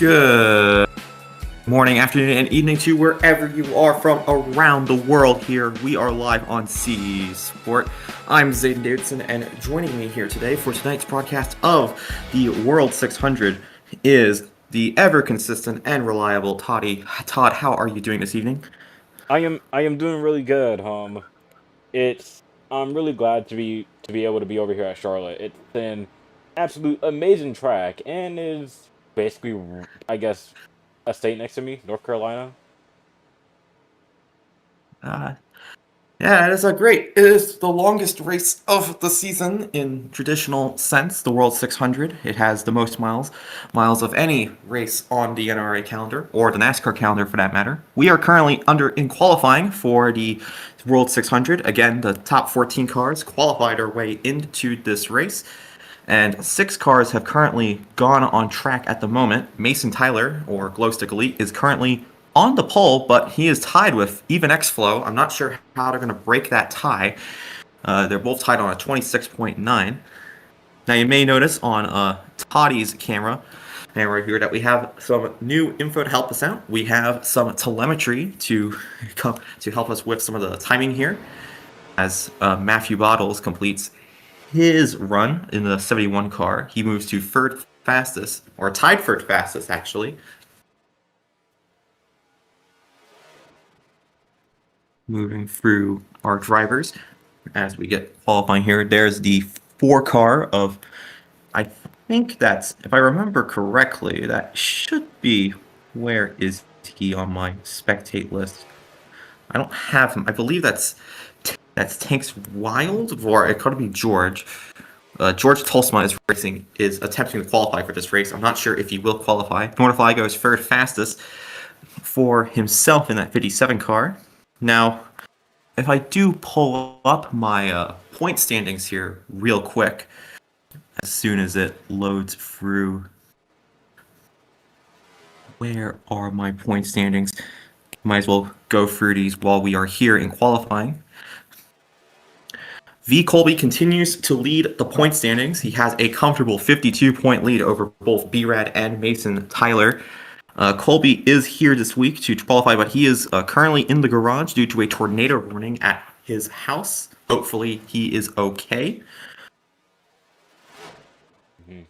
Good morning, afternoon, and evening to wherever you are from around the world. Here we are live on CE Sport. I'm Zayden Davidson, and joining me here today for tonight's broadcast of the World 600 is the ever consistent and reliable Toddy. Todd, how are you doing this evening? I am doing really good. I'm really glad to be able to be over here at Charlotte. It's an absolute amazing track and is basically, I guess, a state next to me, North Carolina. Uh, Yeah, it is a great. It is the longest race of the season in traditional sense, the World 600. It has the most miles of any race on the NRRA calendar or the NASCAR calendar for that matter. We are currently in qualifying for the World 600. Again, the top 14 cars qualified their way into this race. And 6 cars have currently gone on track at the moment. Mason Tyler, or Glowstick Elite, is currently on the pole, but he is tied with Even X Flow. I'm not sure how they're going to break that tie. They're both tied on a 26.9. Now you may notice on Toddy's camera here that we have some new info to help us out. We have some telemetry to help us with some of the timing here as Matthew Bottles completes his run in the 71 car. He moves to third fastest, or tied third fastest actually. Moving through our drivers as we get qualifying here. There's the 4 car of, I think that's, if I remember correctly, that should be, where is he on my spectate list? I don't have him. I believe that's Tanks Wild, or it could be George. George Tolsma is attempting to qualify for this race. I'm not sure if he will qualify. Mortify goes third fastest for himself in that 57 car. Now, if I do pull up my point standings here real quick, as soon as it loads through, where are my point standings? Might as well go through these while we are here in qualifying. V. Colby continues to lead the point standings. He has a comfortable 52-point lead over both B-Rad and Mason Tyler. Colby is here this week to qualify, but he is currently in the garage due to a tornado warning at his house. Hopefully he is okay. Mm-hmm.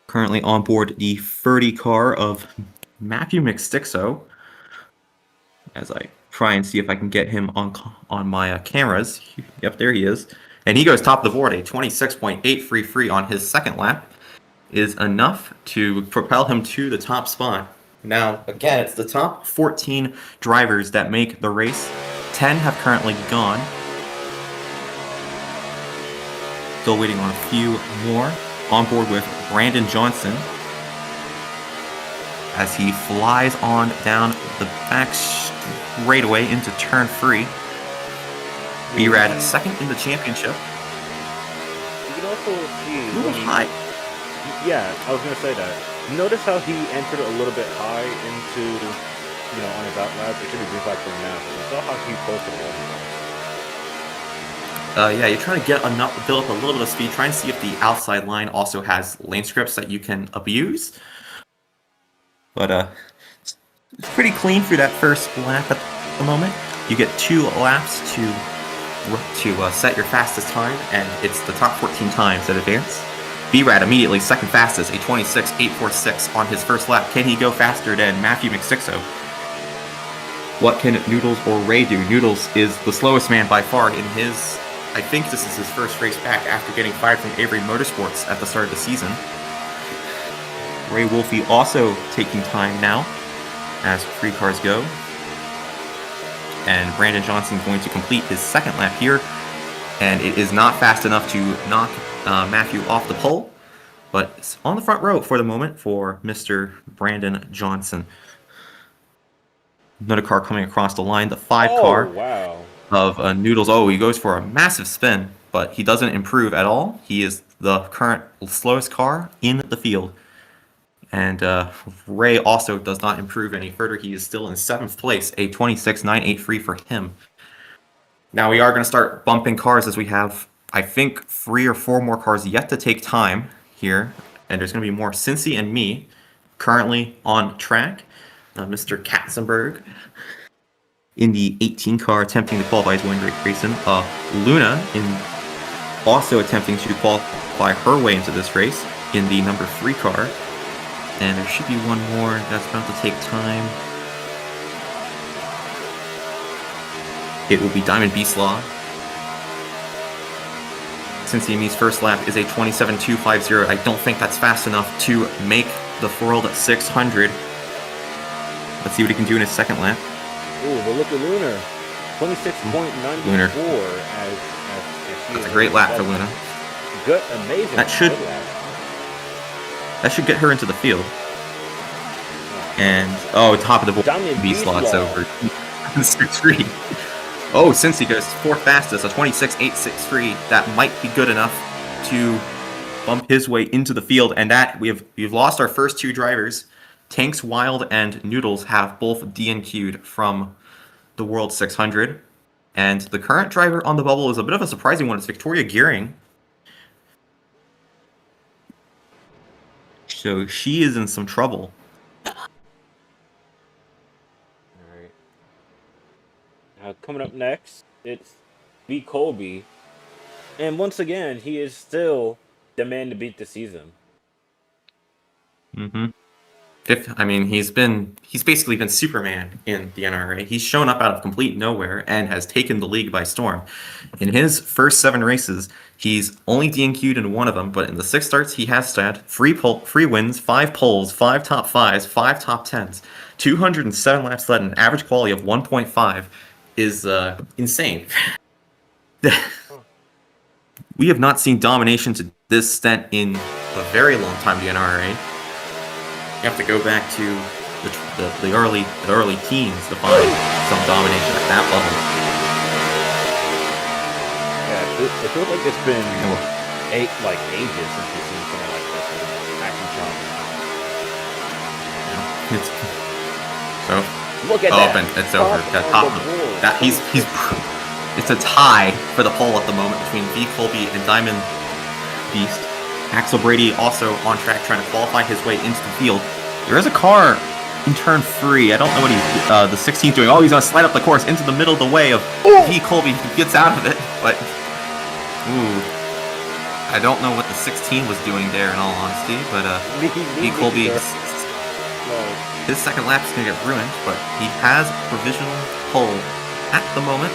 Currently on board the 30 car of Matthew McStixo, as I try and see if I can get him on my cameras. Yep, there he is. And he goes top of the board. A 26.833 on his second lap is enough to propel him to the top spot. Now, again, it's the top 14 drivers that make the race. 10 have currently gone. Still waiting on a few more. On board with Brandon Johnson as he flies on down the back straightaway into turn 3. B-Rad second in the championship. You can also see A little high. Yeah, I was gonna say that. Notice how he entered a little bit high into, on his out lap. It should be green flag for him now. You saw how he posted it. Yeah, you're trying to build up a little bit of speed. Try and see if the outside line also has lane scripts that you can abuse. But it's pretty clean through that first lap at the moment. You get 2 laps to set your fastest time, and it's the top 14 times that advance. B-Rad immediately second fastest, a 26.846 on his first lap. Can he go faster than Matthew McStixo? What can Noodles or Ray do? Noodles is the slowest man by far in his... I think this is his first race back after getting fired from Avery Motorsports at the start of the season. Ray Wolfe also taking time now as 3 cars go. And Brandon Johnson going to complete his second lap here. And it is not fast enough to knock Matthew off the pole. But it's on the front row for the moment for Mr. Brandon Johnson. Another car coming across the line, the 5 car. Wow. Of Noodles. Oh, he goes for a massive spin, but he doesn't improve at all. He is the current slowest car in the field. And Ray also does not improve any further. He is still in 7th place, a 26.983 for him. Now we are going to start bumping cars as we have I think 3 or 4 more cars yet to take time here, and there's going to be more. Cincy and me currently on track. Mr. Katzenberg in the 18 car attempting to qualify his win racing. Luna in also attempting to qualify her way into this race in the number 3 car. And there should be one more that's about to take time. It will be Diamond Beastlaw. Since Amy's first lap is a 27.250, I don't think that's fast enough to make the World 600. Let's see what he can do in his second lap. Ooh, but look at Lunar. 26.94 Lunar. as she That's is a great lap for seven. Luna. Good, amazing. That should- good lap. That should get her into the field. And, top of the board, Diamond Beastlaw, it's Beastlaw. over. 6-3. Oh, since he goes 4th fastest, a 26.863, that might be good enough to bump his way into the field. And that we've lost our first 2 drivers. Tanks Wild and Noodles have both DNQ'd from the World 600. And the current driver on the bubble is a bit of a surprising one. It's Victoria Gearing. So she is in some trouble. Alright. Now, coming up next, it's V. Colby. And once again, he is still the man to beat the season. Mm-hmm. He's basically been Superman in the NRRA. He's shown up out of complete nowhere and has taken the league by storm. In his first 7 races, he's only DNQ'd in 1 of them, but in the 6 starts, he has had 3 wins, 5 poles, 5 top 5s, 5 top 10s, 207 laps led, and an average quality of 1.5 is insane. We have not seen domination to this extent in a very long time, the NRRA. You have to go back to the early teens to find some domination at that level. Yeah, it feels like it's been ages since we've seen something like this in action shot. Look at that. And it's over. Top of the board. It's a tie for the pole at the moment between V. Colby and Diamond Beast. Axel Brady also on track trying to qualify his way into the field. There is a car in turn 3. I don't know what the 16th doing. Oh, he's going to slide up the course into the middle of the way of V. Colby. He gets out of it, but I don't know what the 16 was doing there in all honesty, but V. Colby, his second lap is going to get ruined, but he has provisional pole at the moment.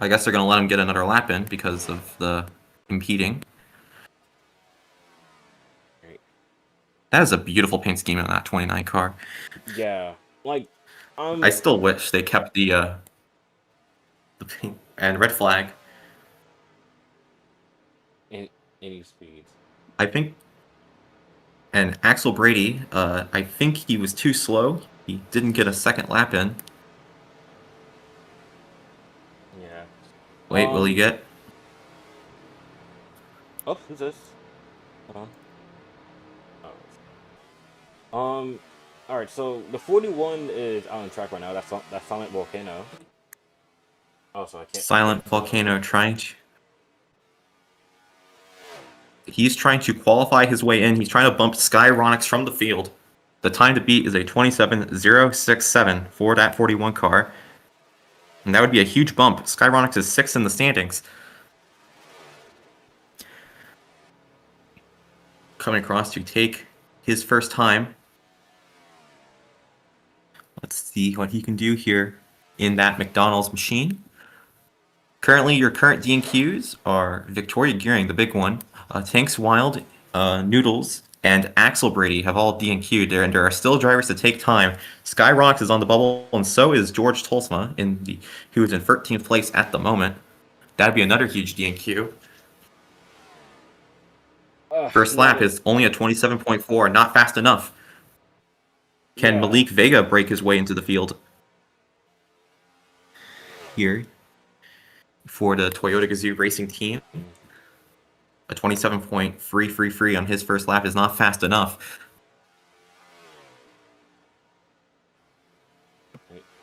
I guess they're going to let him get another lap in because of the impeding. That is a beautiful paint scheme on that 29 car. Yeah, I still wish they kept the paint and red flag. Any speeds. I think, and Axel Brady, I think he was too slow. He didn't get a second lap in. Yeah. Wait, will he get? Oh, who's this? Hold on. All right. So the 41 is on track right now. That's Silent Volcano. Oh, so I can't. Silent Volcano trying to. He's trying to qualify his way in. He's trying to bump Skyronix from the field. The time to beat is a 27.067 for that 41 car. And that would be a huge bump. Skyronix is 6th in the standings. Coming across to take his first time. Let's see what he can do here in that McDonald's machine. Currently, your current DNQs are Victoria Gearing, the big one, Tanks Wild, Noodles, and Axel Brady have all DNQ'd there, and there are still drivers to take time. Skyrox is on the bubble, and so is George Tolsma, who is in 13th place at the moment. That'd be another huge DNQ. First lap is only a 27.4, not fast enough. Can Malik Vega break his way into the field here for the Toyota Gazoo Racing Team? A 27.333 on his first lap is not fast enough.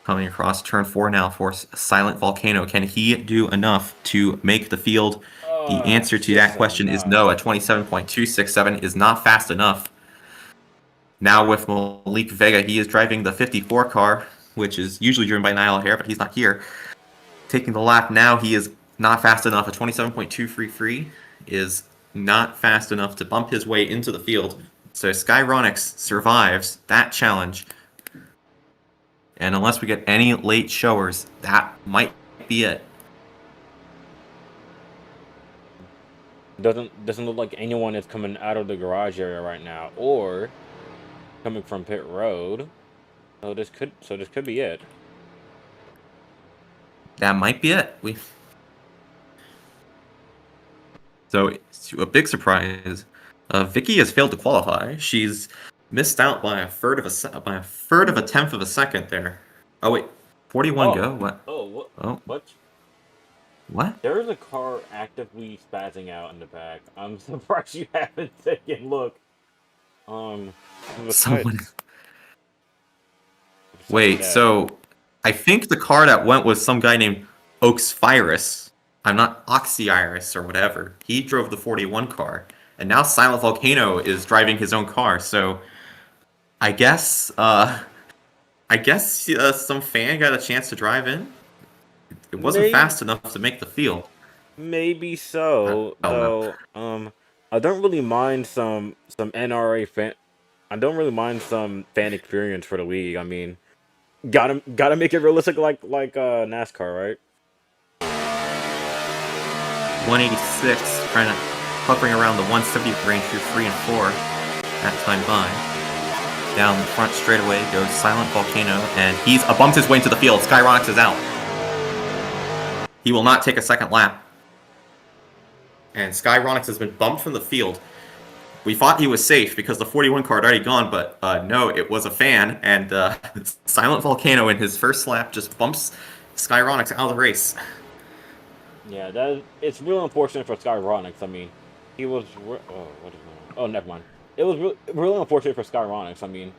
Coming across turn 4 now for Silent Volcano. Can he do enough to make the field? The answer to that Just question is enough. no. At 27.267 is not fast enough. Now with Malik Vega, he is driving the 54 car, which is usually driven by Niall O'Hare, but he's not here. Taking the lap now, he is not fast enough. A 27.233 is not fast enough to bump his way into the field. So Skyronix survives that challenge. And unless we get any late showers, that might be it. Doesn't look like anyone is coming out of the garage area right now, or coming from pit road. So this could be it. That might be it. So a big surprise. Vicky has failed to qualify. She's missed out by a third of a tenth of a second there. Oh wait, 41 go. What? Oh, what? Oh, What? what? There is a car actively spazzing out in the back. I'm surprised you haven't taken a look. Someone. besides Wait. that, So I think the car that went was some guy named Oxphyrus. I'm not Oxyiris or whatever. He drove the 41 car, and now Silent Volcano is driving his own car. So I guess some fan got a chance to drive in. It wasn't fast enough to make the field. maybe so, I don't know. though. I don't really mind some NRA fan. I don't really mind some fan experience for the league. I mean, gotta make it realistic, like NASCAR, right? 186, trying to hovering around the 170 range through 3 and 4. That time by. Down the front straightaway goes Silent Volcano, and he's bumped his way into the field. Skyronix is out. He will not take a second lap. And Skyronix has been bumped from the field. We thought he was safe because the 41 car had already gone, but no, it was a fan, and Silent Volcano in his first lap just bumps Skyronix out of the race. Yeah, it's real unfortunate for Skyronix. I mean, he was. Oh, what is going on? Oh, never mind. It was really unfortunate for Skyronix. I mean,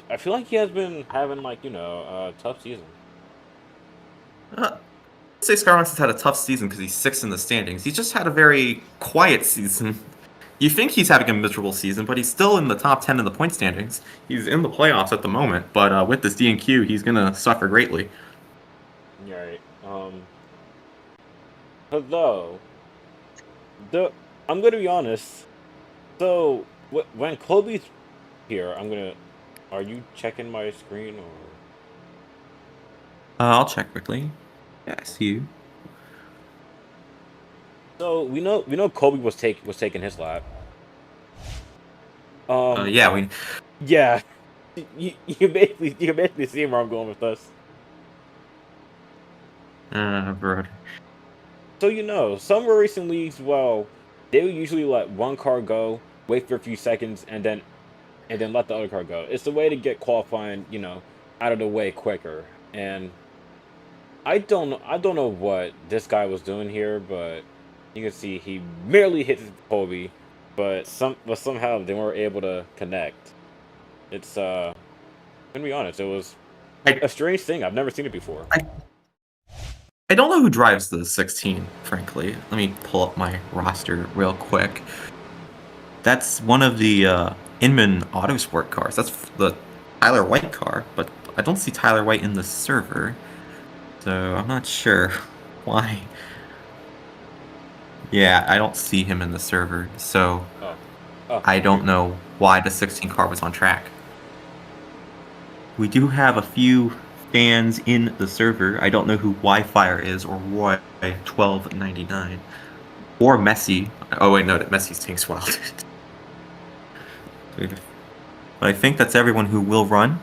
I feel like he has been having a tough season. I'd say Skyronix has had a tough season because he's 6th in the standings. He's just had a very quiet season. You think he's having a miserable season, but he's still in the top 10 in the point standings. He's in the playoffs at the moment, but with this DNQ, he's going to suffer greatly. Yeah, right. But though, I'm gonna be honest. So when Kobe's here, Are you checking my screen or? I'll check quickly. Yeah, I see you. So we know Kobe was taking his lap. Yeah, Yeah, you basically see where I'm going with this. bro. So some racing leagues, well, they would usually let one car go, wait for a few seconds, and then let the other car go. It's the way to get qualifying, out of the way quicker. And I don't know what this guy was doing here, but you can see he merely hit Kobe, but somehow they weren't able to connect. It's gonna be honest, it was a strange thing. I've never seen it before. I don't know who drives the 16, frankly. Let me pull up my roster real quick. That's one of the Inman Autosport cars. That's the Tyler White car, but I don't see Tyler White in the server. So I'm not sure why. Yeah, I don't see him in the server, so I don't know why the 16 car was on track. We do have a few fans in the server. I don't know who Wi-Fire is or Roy1299 or Messi. Oh wait, no, that Messi's tank's wild. But I think that's everyone who will run.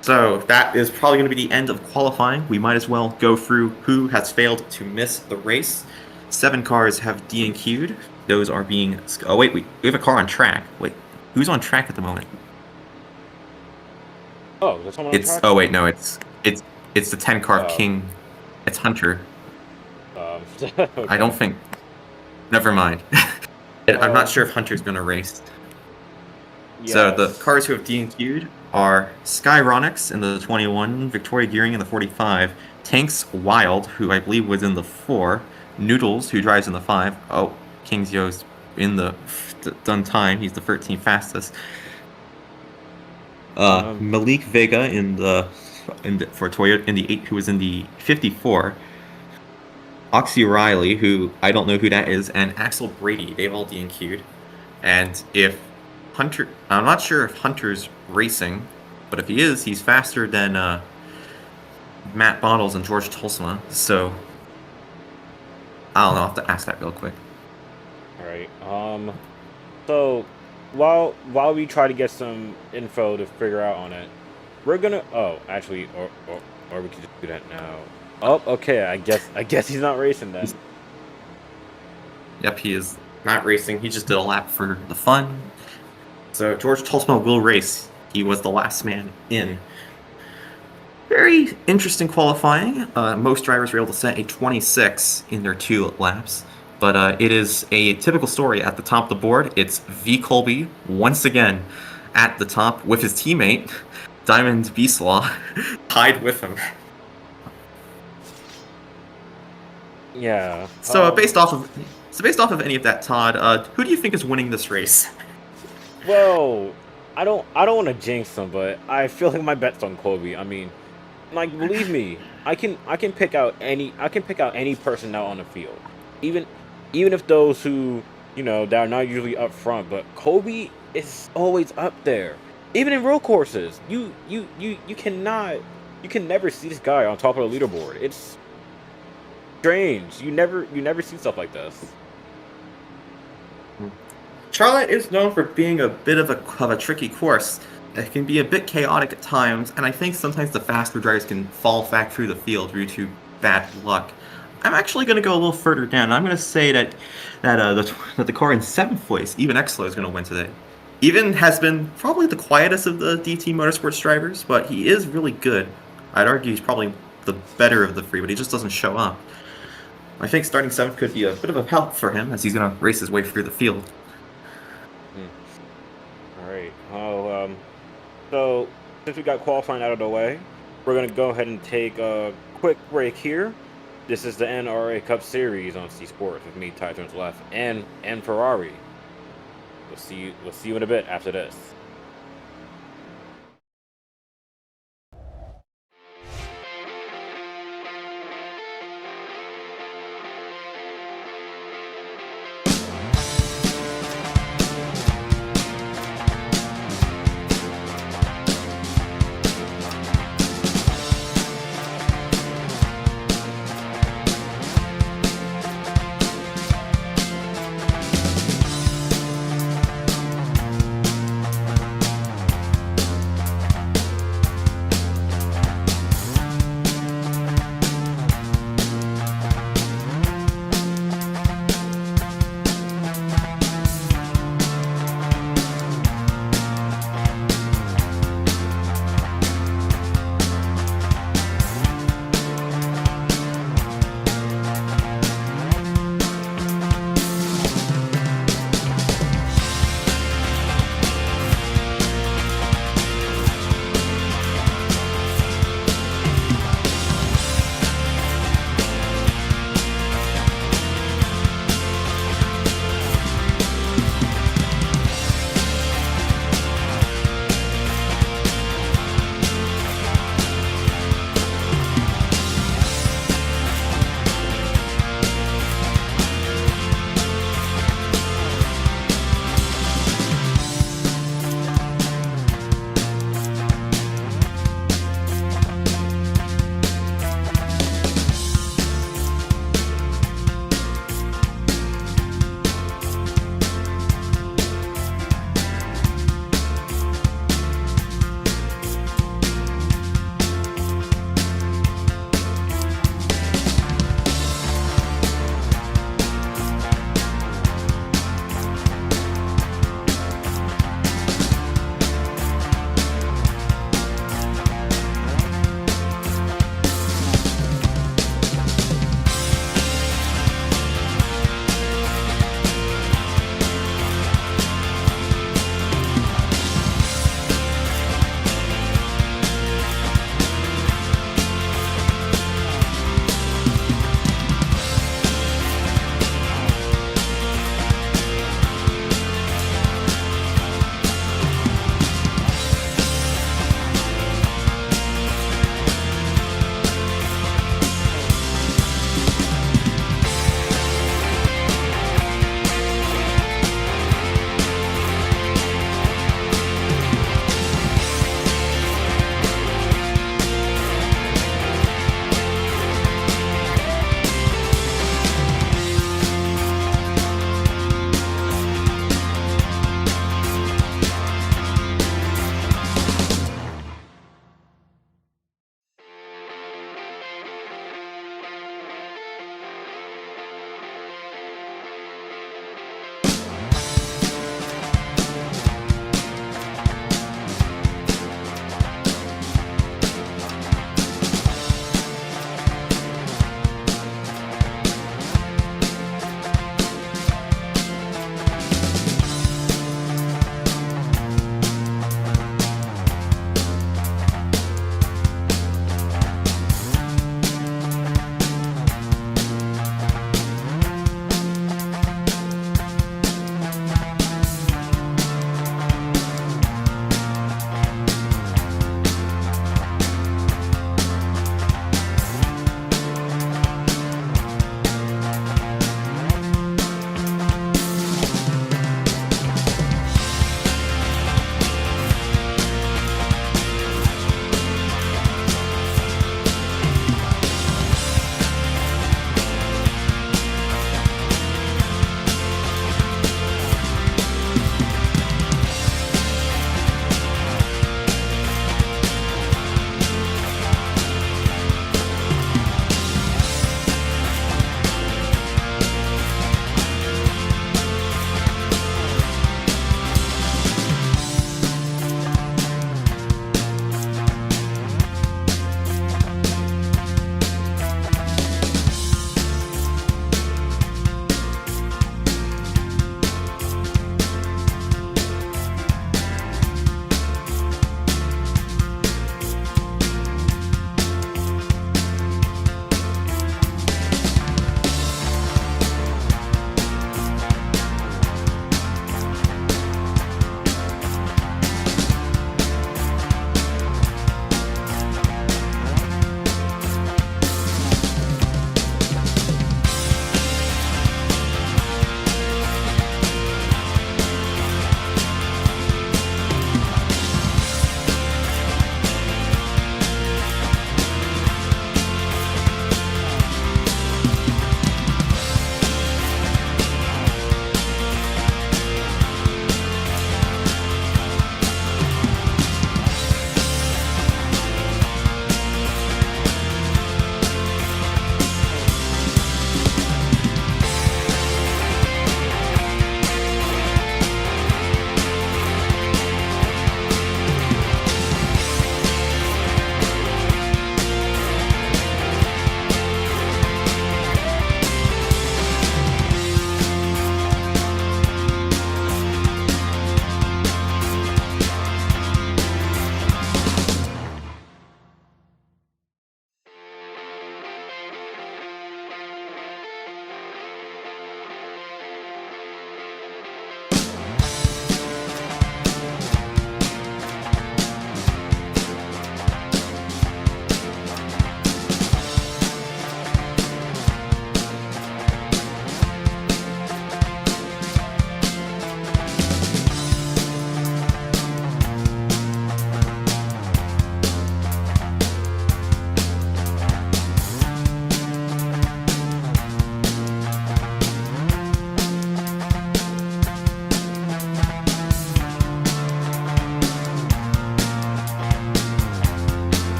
So that is probably going to be the end of qualifying. We might as well go through who has failed to miss the race. 7 cars have DNQ'd. Those are being... Oh wait, we have a car on track. Wait, who's on track at the moment? Oh, there's someone on track? Oh wait, no, it's the 10 car King. It's Hunter. Okay. I don't think... Never mind. I'm not sure if Hunter's going to race. Yes. So the cars who have DNQ'd are Skyronics in the 21, Victoria Gearing in the 45, Tanks Wild, who I believe was in the 4, Noodles, who drives in the 5. Oh, Kings Yo's in the done time. He's the 13th fastest. Malik Vega for Toyota in the 8, who was in the 54. Oxy Riley, who I don't know who that is, and Axel Brady. They've all DNQ'd. And if Hunter, I'm not sure if Hunter's racing, but if he is, he's faster than Matt Bottles and George Tolsma. So I don't know. I'll have to ask that real quick. All right. So while we try to get some info to figure out on it, we're gonna. Oh, actually, or we can just do that now. Oh, okay. I guess he's not racing then. Yep, he is not racing. He just did a lap for the fun. So George Tolsma will race. He was the last man in. Very interesting qualifying. Most drivers were able to set a 26 in their 2 laps. But it is a typical story at the top of the board. It's V. Colby once again at the top with his teammate, Diamond Beaslaw, tied with him. Yeah. So based off of any of that, Todd, who do you think is winning this race? Well, I don't want to jinx him, but I feel like my bet's on Kobe. I mean, like, believe me, I can pick out any person out on the field, even if those who that are not usually up front. But Kobe is always up there, even in road courses. You can never see this guy on top of the leaderboard. It's strange. You never see stuff like this. Charlotte is known for being a bit of a tricky course. It can be a bit chaotic at times, and I think sometimes the faster drivers can fall back through the field due to bad luck. I'm actually going to go a little further down. I'm going to say that the car in 7th place, Even Exlo, is going to win today. Even has been probably the quietest of the DT Motorsports drivers, but he is really good. I'd argue he's probably the better of the 3, but he just doesn't show up. I think starting 7th could be a bit of a help for him as he's going to race his way through the field. All right. So since we got qualifying out of the way, we're going to go ahead and take a quick break here. This is the NRRA Cup Series on C Sports with me, Ty Jones Left, and Ferrari. We'll see you in a bit after this.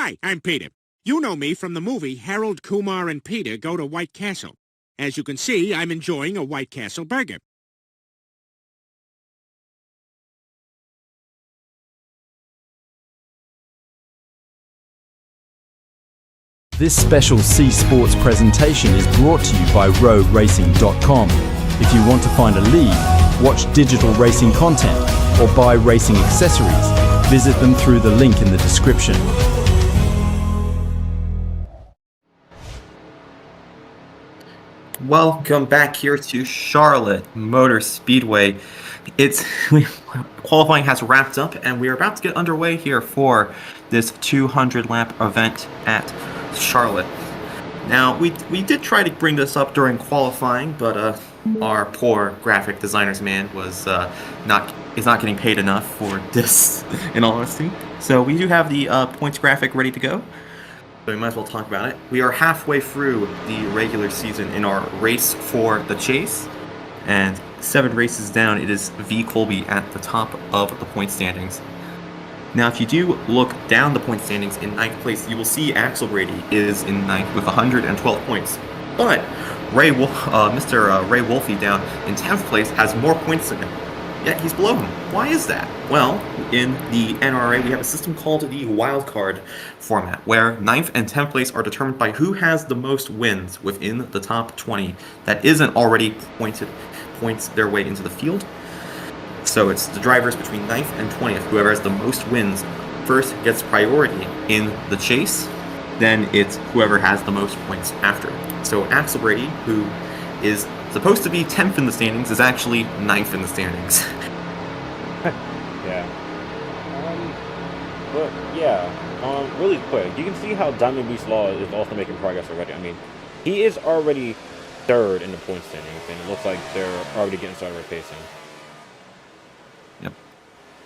Hi, I'm Peter. You know me from the movie Harold, Kumar, and Peter Go to White Castle. As you can see, I'm enjoying a White Castle burger. This special C Sports presentation is brought to you by RoadRacing.com. If you want to find a league, watch digital racing content, or buy racing accessories, visit them through the link in the description. Welcome back here to Charlotte Motor Speedway. Qualifying has wrapped up, and we are about to get underway here for this 200-lap event at Charlotte. Now, we did try to bring this up during qualifying, but our poor graphic designer's man is not getting paid enough for this, in all honesty. So we do have the points graphic ready to go. So we might as well talk about it. We are halfway through the regular season in our race for the chase, and 7 races down, it is V. Colby at the top of the point standings. Now, if you do look down the point standings in 9th place, you will see Axel Brady is in 9th with 112 points. But Mr. Ray Wolfe down in 10th place has more points than him. Yet he's below him. Why is that? Well, in the NRRA, we have a system called the wildcard format, where 9th and 10th place are determined by who has the most wins within the top 20 that isn't already points their way into the field. So it's the drivers between 9th and 20th. Whoever has the most wins first gets priority in the chase. Then it's whoever has the most points after. So Axel Brady, who is supposed to be 10th in the standings, is actually 9th in the standings. Yeah. But yeah, really quick, you can see how Diamond Beast Law is also making progress already. I mean, he is already 3rd in the point standings, and it looks like they're already getting started with pacing. Yep.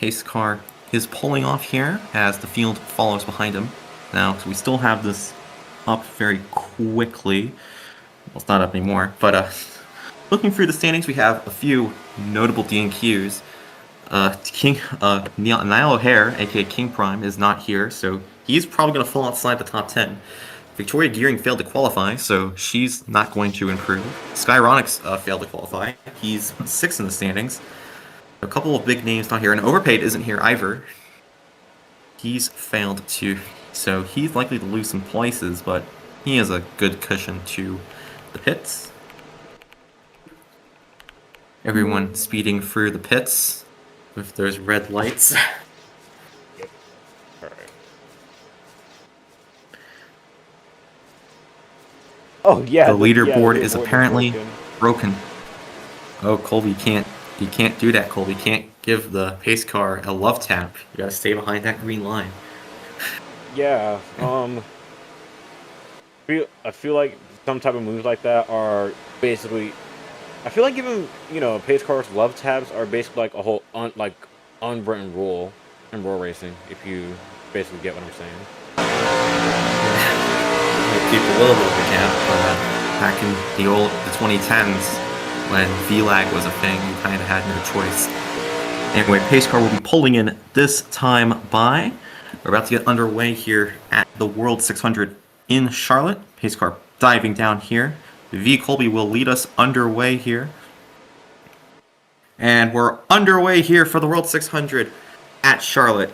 Pace car is pulling off here as the field follows behind him. Now, so we still have this up very quickly. Well, it's not up anymore, but looking through the standings, we have a few notable DNQs. Niall O'Hare, aka King Prime, is not here, so he's probably going to fall outside the top 10. Victoria Gearing failed to qualify, so she's not going to improve. Skyronix failed to qualify. He's 6th in the standings. A couple of big names not here, and Overpaid isn't here either. He's failed to, so he's likely to lose some places, but he has a good cushion to the pits. Everyone speeding through the pits with those red lights. Yep. Alright. Oh yeah. The leaderboard is leaderboard apparently broken. Oh, Colby, you can't do that, Colby. You can't give the pace car a love tap. You gotta stay behind that green line. Yeah. I feel like some type of moves like that are basically. I feel like giving pace cars love tabs are basically like a whole unwritten rule in road racing. If you basically get what I'm saying. Might keep a little bit of a gap, but back in the 2010s, when VLAG was a thing, you kind of had no choice. Anyway, pace car will be pulling in this time by. We're about to get underway here at the World 600 in Charlotte. Pace car diving down here. V. Colby will lead us underway here. And we're underway here for the World 600 at Charlotte.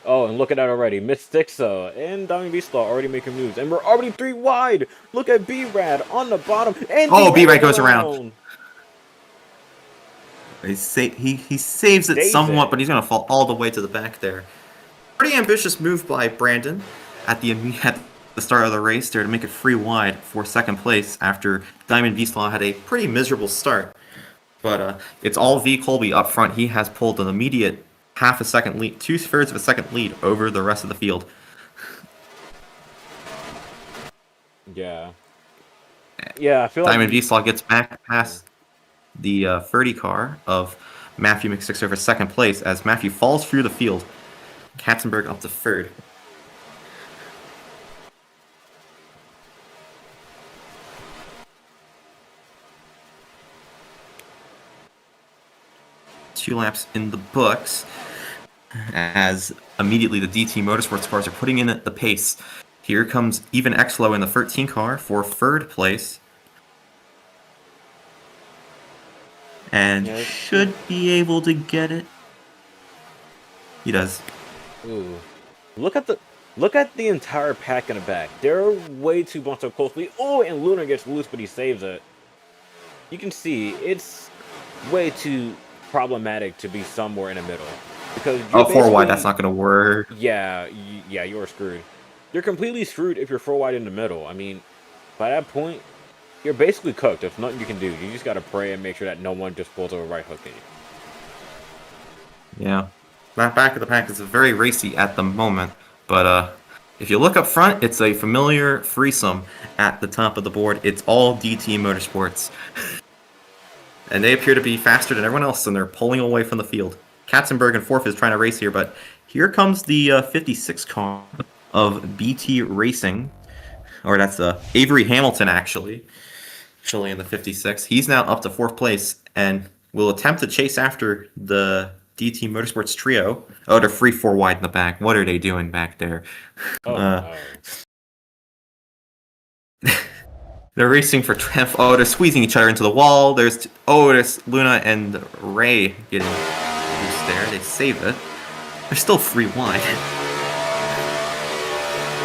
Oh, and look at that already. Miss Stixa and Diamond Beast Law already making moves. And we're already 3 wide. Look at B-Rad on the bottom. And B-Rad goes around. He saves it somewhat, but he's going to fall all the way to the back there. Pretty ambitious move by Brandon at the start of the race there to make it 3 wide for 2nd place after Diamond Beast Law had a pretty miserable start. But it's all V. Colby up front. He has pulled an immediate half a second lead, 2/3 of a second lead over the rest of the field. Yeah. Yeah, I feel like Diamond Beast Law gets back past the 30 car of Matthew McSixer for 2nd place as Matthew falls through the field. Katzenberg up to 3rd. Two laps in the books. as immediately the DT Motorsports cars are putting in the pace. Here comes Even Exlo in the 13 car for third place. And Yeah, should be able to get it. He does. ooh. Look at the entire pack in the back. They're way too bunched up closely. Oh, and Luna gets loose, but he saves it. You can see it's way too problematic to be somewhere in the middle. Because Oh, you're 4 wide, that's basically- not going to work. Yeah, yeah, you're screwed. You're completely screwed if you're 4 wide in the middle. I mean, by that point, you're basically cooked. There's nothing you can do. You just gotta pray and make sure that no one just pulls over right hook at you. Yeah. That back of the pack is very racy at the moment, but if you look up front, it's a familiar threesome at the top of the board. It's all DT Motorsports. And they appear to be faster than everyone else, and they're pulling away from the field. Katzenberg in fourth is trying to race here, but here comes the 56 car of BT Racing. Or that's Avery Hamilton, actually in the 56. He's now up to fourth place and will attempt to chase after the DT Motorsports trio. Oh, they're free 4 wide in the back. What are they doing back there? Oh, no. They're racing for triumph. Oh, they're squeezing each other into the wall. There's Luna and Ray getting loose there. They save it. They're still 3 wide.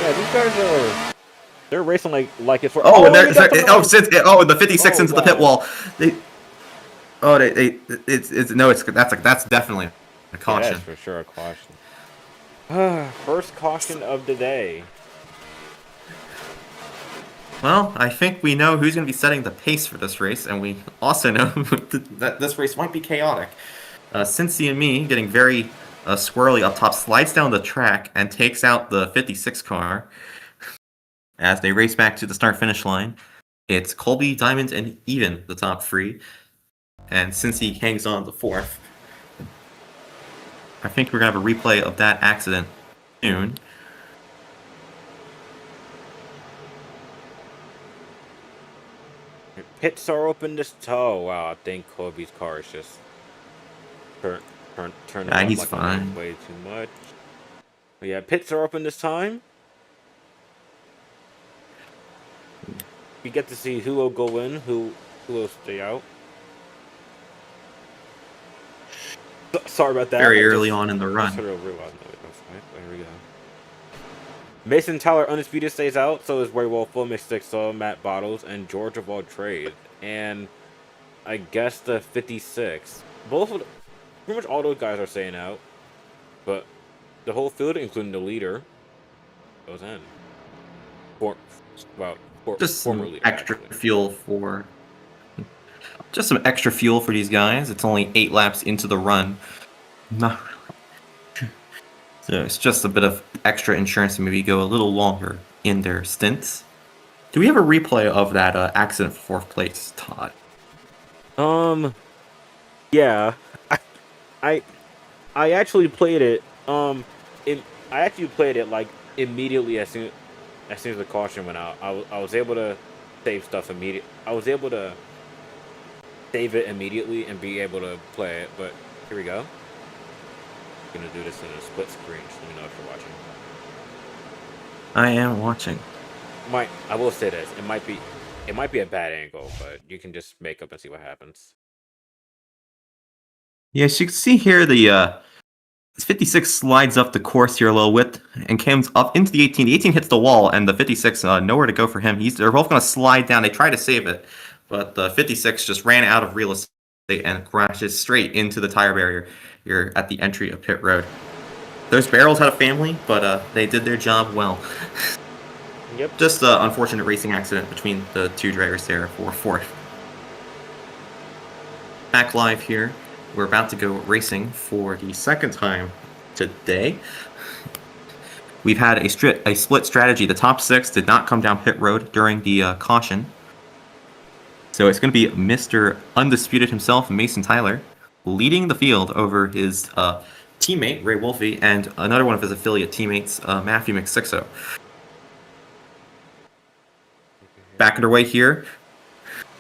Yeah, these guys are. They're racing like it's for. Oh, and you got the line. the 56 Oh, into the wow. pit wall. That's definitely a Yeah, caution. that's for sure a caution. First caution of the day. Well, I think we know who's going to be setting the pace for this race, and we also know that this race might be chaotic. Cincy and me, getting very squirrely up top, slides down the track and takes out the 56 car as they race back to the start-finish line. It's Colby, Diamond, and Even, the top 3, and Cincy hangs on to 4th. I think we're going to have a replay of that accident soon. Pits are open this toe. Wow, I think Kobe's car is just turning up he's like fine. way too much. But yeah, pits are open this time. We get to see who will go in, who will stay out. Sorry about that. Very early on in the run. Sort of realized that. There we go. Mason Tyler Undisputed stays out, so is Werewolf, Full Mix Matt Bottles, and George of all trades. And I guess the 56. Pretty much all those guys are staying out. But the whole field, including the leader, goes in. Just former some leader, extra actually. fuel for... Just some extra fuel for these guys. It's only 8 laps into the run. Not really. So it's just a bit of extra insurance to maybe go a little longer in their stints. Do we have a replay of that accident for 4th place, Todd? Yeah. I actually played it. I actually played it like immediately as soon as the caution went out. I was able to save stuff immediately. I was able to save it immediately and be able to play it. But here we go. I'm gonna do this in a split screen. Just let me know if you're watching. I am watching. I will say this. It might be a bad angle, but you can just make up and see what happens. Yes, you can see here the 56 slides up the course here a little bit and comes up into the 18. The 18 hits the wall, and the 56 nowhere to go for him. They're both going to slide down. They try to save it, but the 56 just ran out of real estate and crashes straight into the tire barrier here at the entry of pit road. Those barrels had a family, but they did their job well. Yep. Just an unfortunate racing accident between the 2 drivers there for 4th. Back live here. We're about to go racing for the 2nd time today. We've had a split strategy. The top 6 did not come down pit road during the caution. So it's going to be Mr. Undisputed himself, Mason Tyler, leading the field over his teammate, Ray Wolfe, and another one of his affiliate teammates, Matthew McSixo. Back underway here.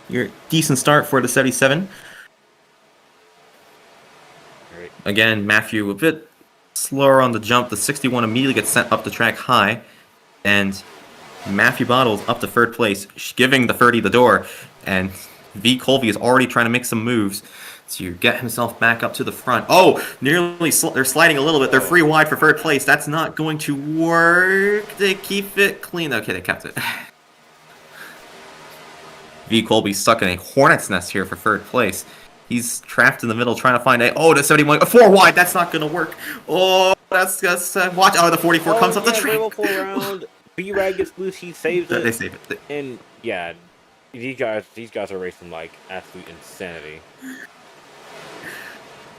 Your decent start for the 77. Again, Matthew a bit slower on the jump. The 61 immediately gets sent up the track high, and Matthew Bottles up to third place, giving the 30 the door, and V. Colby is already trying to make some moves to get himself back up to the front. Oh, they're sliding a little bit. They're free wide for third place. That's not going to work. They keep it clean. Okay, they kept it. V. Colby stuck in a hornet's nest here for third place. He's trapped in the middle trying to find the 71. 4 wide. That's not going to work. Oh, that's watch. Oh, the 44 comes up the track. Around. B-Rag gets loose. He saves it. They save it. And yeah, these guys are racing like absolute insanity.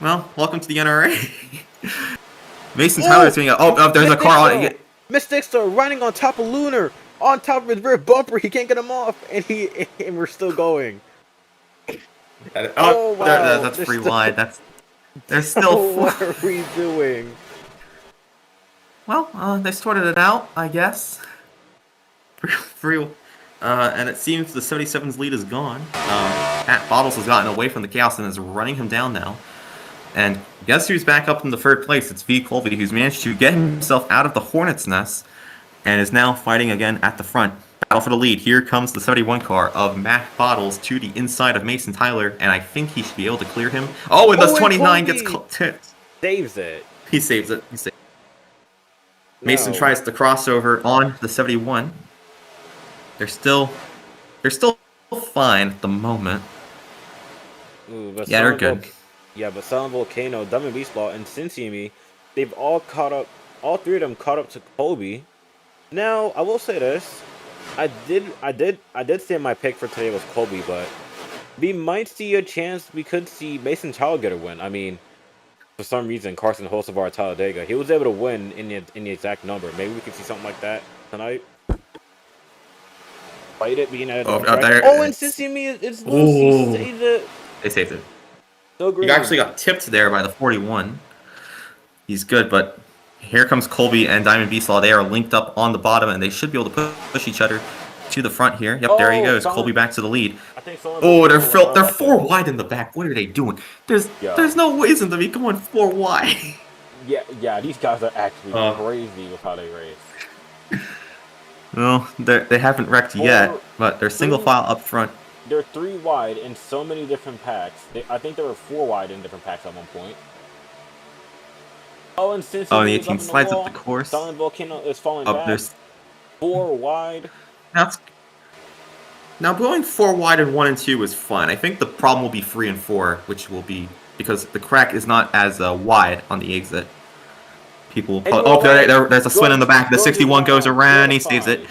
Well, welcome to the NRRA. Mason Tyler is doing a... Oh, there's a car on it. Mystics are running on top of Lunar, on top of his rear bumper. He can't get him off, and we're still going. Wow. That's free wide. They're still... What are we doing? Well, they sorted it out, I guess. And it seems the 77's lead is gone. Pat Bottles has gotten away from the chaos and is running him down now. And guess who's back up in the third place? It's V. Colby, who's managed to get himself out of the hornet's nest and is now fighting again at the front. Battle for the lead. Here comes the 71 car of Matt Bottles to the inside of Mason Tyler, and I think he should be able to clear him. Oh, and the 29 gets tipped. Saves it. He saves it. Mason tries to crossover on the 71. They're still fine at the moment. Ooh, but yeah, they're good. But Silent Volcano, Dumb and Beastlaw, and Cincy, they've all caught up. All three of them caught up to Colby. Now, I will say this: I did say my pick for today was Colby, but we might see a chance we could see Mason Tyler get a win. I mean, for some reason, Carson Hocevar Talladega, he was able to win in the exact number. Maybe we could see something like that tonight. Fight it being at and Cincy is loose. He saved it. They saved it. So great. He actually got tipped there by the 41. He's good, but here comes Colby and Diamond Beastlaw. They are linked up on the bottom, and they should be able to push each other to the front here. Yep, there he goes. Colby back to the lead. They're 4 wide in the back. What are they doing? There's no reason to be going 4 wide. Yeah, these guys are actually crazy with how they race. Well, they haven't wrecked yet, but they're single file up front. They're 3 wide in so many different packs. I think there were 4 wide in different packs at one point. Oh, and since the 18 slides up the course. Silent Volcano is falling back. There's 4 wide. Now going 4 wide and 1 and 2 is fine. I think the problem will be 3 and 4, which will be because the crack is not as wide on the exit. People will there's a spin in the back. The 61 goes around. He saves it.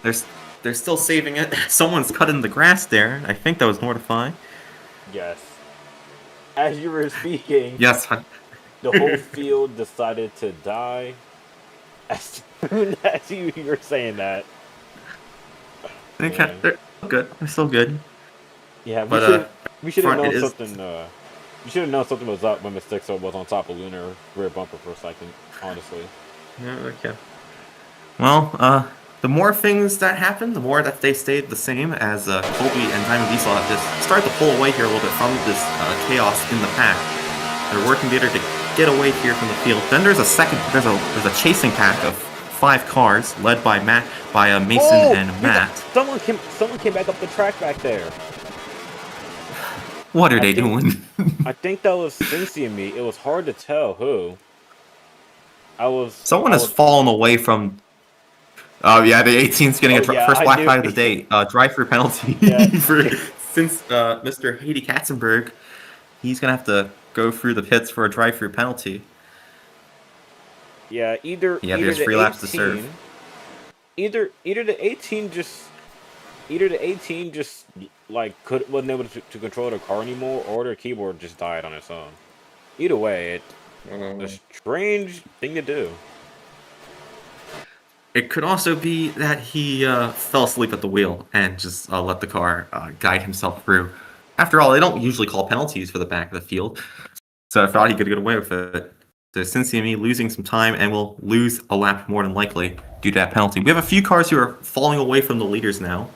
They're still saving it. Someone's cutting the grass there. I think that was mortifying. Yes. As you were speaking. Yes. The whole field decided to die. As soon as you were saying that. They're good. They're still good. Yeah, we should have known something. We should have known something was up when Mystics was on top of Lunar rear bumper for a second. Honestly. Yeah. Okay. Well, the more things that happen, the more that they stayed the same as Colby and Diamond Beastlaw just started to pull away here a little bit from this chaos in the pack. They're working together to get away here from the field. Then there's a chasing pack of 5 cars led by Mason and Matt. Someone came back up the track back there. What are they doing? I think that was Cincy and me. It was hard to tell who. Someone has fallen away from. Oh yeah, the 18's getting first black flag of the day. Drive-through penalty since Mr. Haiti Katzenberg. He's gonna have to go through the pits for a drive-through penalty. Yeah, either there's free laps to serve. Either the 18 just like wasn't able to control the car anymore, or their keyboard just died on its own. Either way, it's a strange thing to do. It could also be that he fell asleep at the wheel and just let the car guide himself through. After all, they don't usually call penalties for the back of the field, so I thought he could get away with it. So Cincy and me losing some time, and we'll lose a lap more than likely due to that penalty. We have a few cars who are falling away from the leaders now.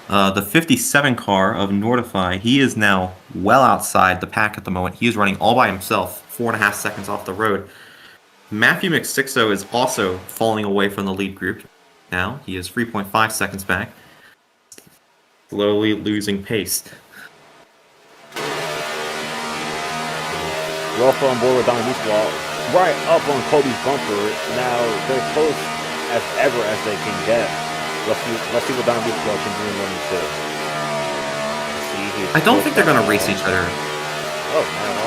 The 57 car of Nordify, he is now well outside the pack at the moment. He is running all by himself, 4.5 seconds off the road. Matthew McSixo is also falling away from the lead group now. He is 3.5 seconds back, slowly losing pace. Rolfo on board with Don Wall, right up on Kobe's bumper. Now they're close as ever as they can get. Let's see what Don Wall can do in running two. I don't think they're going to race each other. Oh, not at all.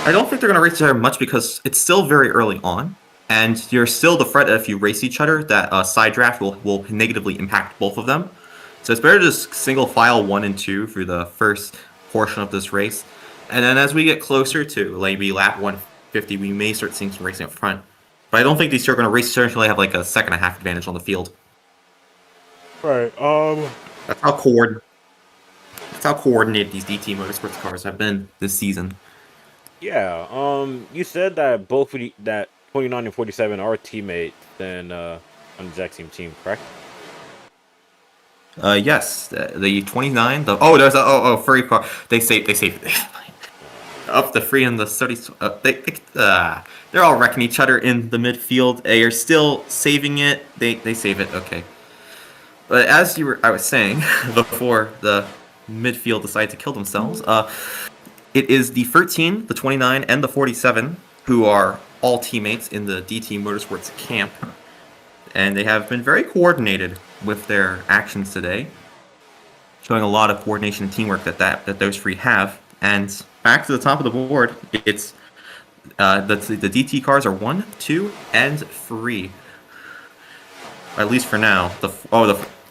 I don't think they're going to race each other much because it's still very early on, and you're still the threat that if you race each other, that side draft will negatively impact both of them. So it's better to just single file 1 and 2 through the first portion of this race. And then as we get closer to maybe lap 150, we may start seeing some racing up front. But I don't think these two are going to race each other until they have like a second and a half advantage on the field. Right. That's how coordinated these DT Motorsports cars have been this season. Yeah. You said that both of that 29 and 47 are teammates and on the exact same team, correct? Yes. The 29. There's a furry car. They save up the free and the 30. They're all wrecking each other in the midfield. They are still saving it. They save it. Okay. But as I was saying before the midfield decided to kill themselves, it is the 13, the 29, and the 47 who are all teammates in the DT Motorsports camp, and they have been very coordinated with their actions today, showing a lot of coordination and teamwork that those three have. And back to the top of the board, it's the DT cars are 1, 2, and 3. At least for now.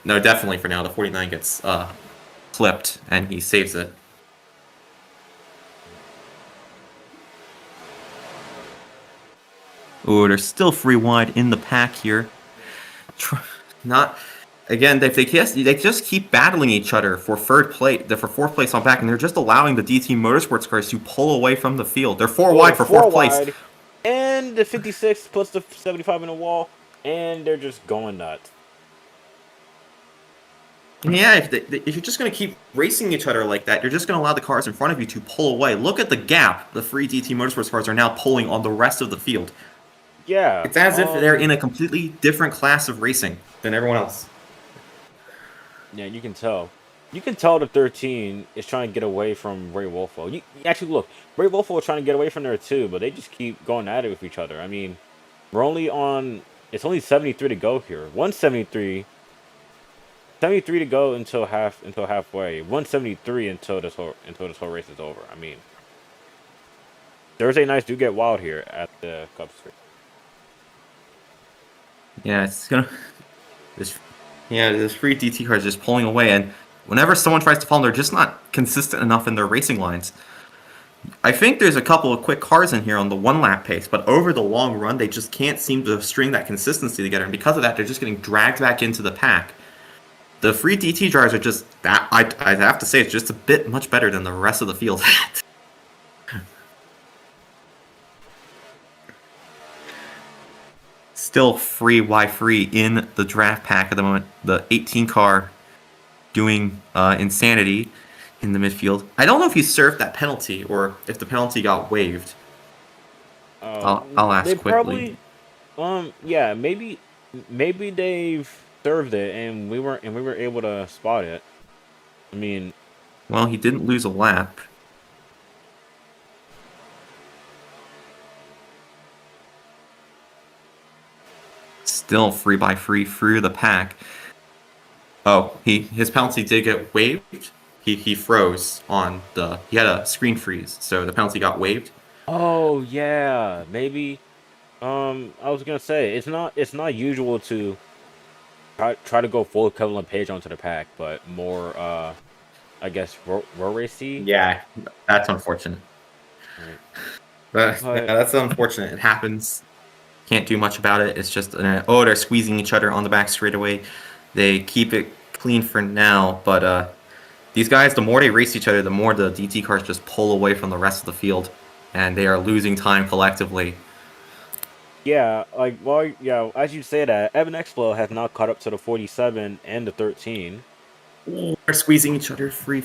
Definitely for now. The 49 gets clipped and he saves it. Oh, they're still 3 wide in the pack here. They just keep battling each other for fourth place on back, and they're just allowing the DT Motorsports cars to pull away from the field. They're 4 wide for fourth place. And the 56 plus the 75 in the wall, and they're just going nuts. Yeah, if you're just going to keep racing each other like that, you're just going to allow the cars in front of you to pull away. Look at the gap the free DT Motorsports cars are now pulling on the rest of the field. Yeah. It's as if they're in a completely different class of racing than everyone else. Yeah, you can tell. You can tell the 13 is trying to get away from Ray Wolfo. Actually, look, Ray Wolfo is trying to get away from there too, but they just keep going at it with each other. I mean, it's only 73 to go here. 173 to go until halfway. 173 until this whole race is over. I mean, Thursday nights do get wild here at the Cup Street. Yeah, this free DT car is just pulling away, and whenever someone tries to follow them, they're just not consistent enough in their racing lines. I think there's a couple of quick cars in here on the 1 lap pace, but over the long run, they just can't seem to string that consistency together, and because of that, they're just getting dragged back into the pack. The free DT drivers are just that. I have to say, it's just a bit much better than the rest of the field. Still free in the draft pack at the moment. The 18 car doing insanity in the midfield. I don't know if he served that penalty or if the penalty got waived. I'll ask quickly. Yeah, maybe they've served it and we were able to spot it. I mean, well, he didn't lose a lap. Still free through the pack. Oh, his penalty did get waived. He froze on he had a screen freeze, so the penalty got waived. Oh yeah, maybe. I was gonna say it's not usual to try to go full Kevin Page onto the pack, but more I guess road racy. Yeah, that's unfortunate. Right. Yeah, that's unfortunate. It happens. Can't do much about it. It's just they're squeezing each other on the back straightaway. They keep it clean for now, but these guys, the more they race each other, the more the DT cars just pull away from the rest of the field, and they are losing time collectively. Yeah, as you say that, Evan Exflow has now caught up to the 47 and the 13. They're squeezing each other free.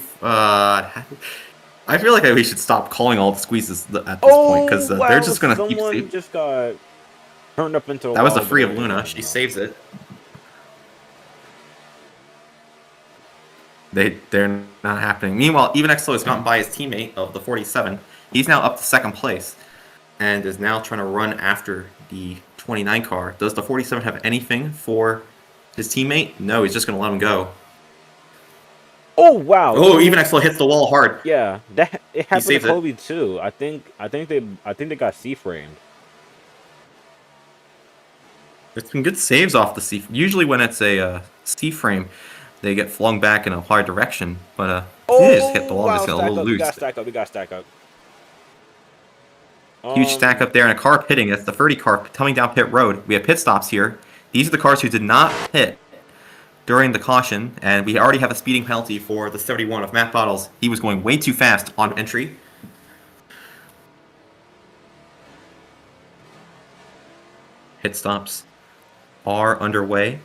I feel like we should stop calling all the squeezes at this point because Oh they're wow! just gonna keep Someone saving. just got turned up into a That was wall the free of there. Luna. Oh She no! saves it. They're not happening. Meanwhile, even Exlo has gotten by his teammate of the 47. He's now up to second place and is now trying to run after the 29 car. Does the 47 have anything for his teammate? No, he's just gonna let him go. Oh wow! Oh, even Exlo hits the wall hard. Yeah, that it happened to saves it. Kobe too. I think they got C-framed. There's some good saves off the C. Usually when it's a C frame, they get flung back in a hard direction. But they just hit the Oh wall and wow! just got a Stack little up. We loose. got stack up. We got stack up. Huge stack up there and a car pitting. It's the 30 car coming down pit road. We have pit stops here. These are the cars who did not pit during the caution, and we already have a speeding penalty for the 71 of Matt Bottles. He was going way too fast on entry. Pit stops are underway.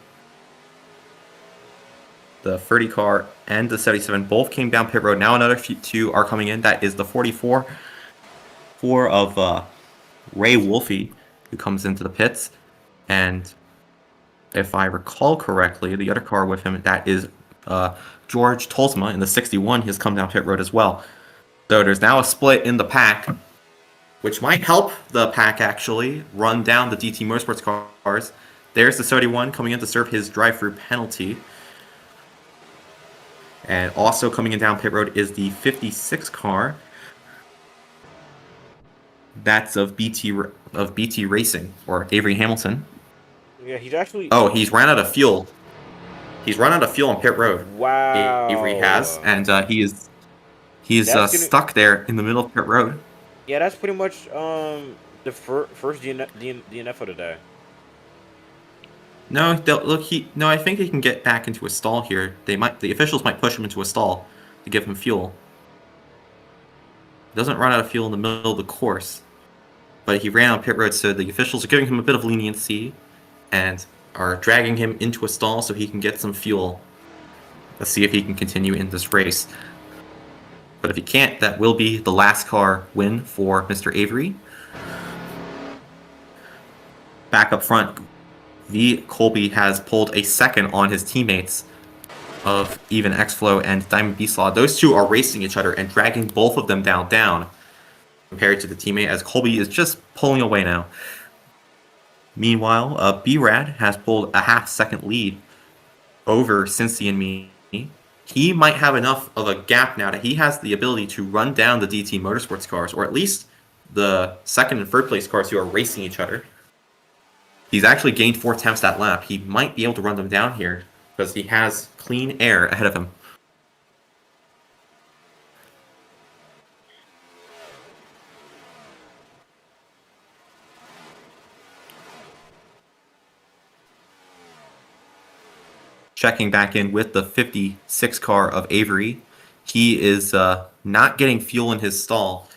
The 30 car and the 77 both came down pit road. Now another two are coming in. That is the 44 of Ray Wolfe, who comes into the pits. And if I recall correctly, the other car with him, that is George Tolsma in the 61. He has come down pit road as well. So there's now a split in the pack, which might help the pack actually run down the DT Motorsports cars. There's the 31 coming in to serve his drive-through penalty. And also coming in down pit road is the 56 car. That's of BT Racing, or Avery Hamilton. Yeah, he's actually. Oh, he's ran out of fuel. He's run out of fuel on pit road. Wow. Avery has, and he's stuck there in the middle of pit road. Yeah, that's pretty much the first DNF for the day. No, I think he can get back into a stall here. The officials might push him into a stall to give him fuel. He doesn't run out of fuel in the middle of the course, but he ran on pit road, so the officials are giving him a bit of leniency and are dragging him into a stall so he can get some fuel. Let's see if he can continue in this race. But if he can't, that will be the last car win for Mr. Avery. Back up front, V. Colby has pulled a second on his teammates of Even X-Flow and Diamond Beastlaw. Those two are racing each other and dragging both of them down compared to the teammate, as Colby is just pulling away now. Meanwhile, B-Rad has pulled a half-second lead over Cincy and me. He might have enough of a gap now that he has the ability to run down the DT Motorsports cars, or at least the second and third place cars who are racing each other. He's actually gained 4 attempts that lap. He might be able to run them down here because he has clean air ahead of him. Checking back in with the 56 car of Avery. He is not getting fuel in his stall.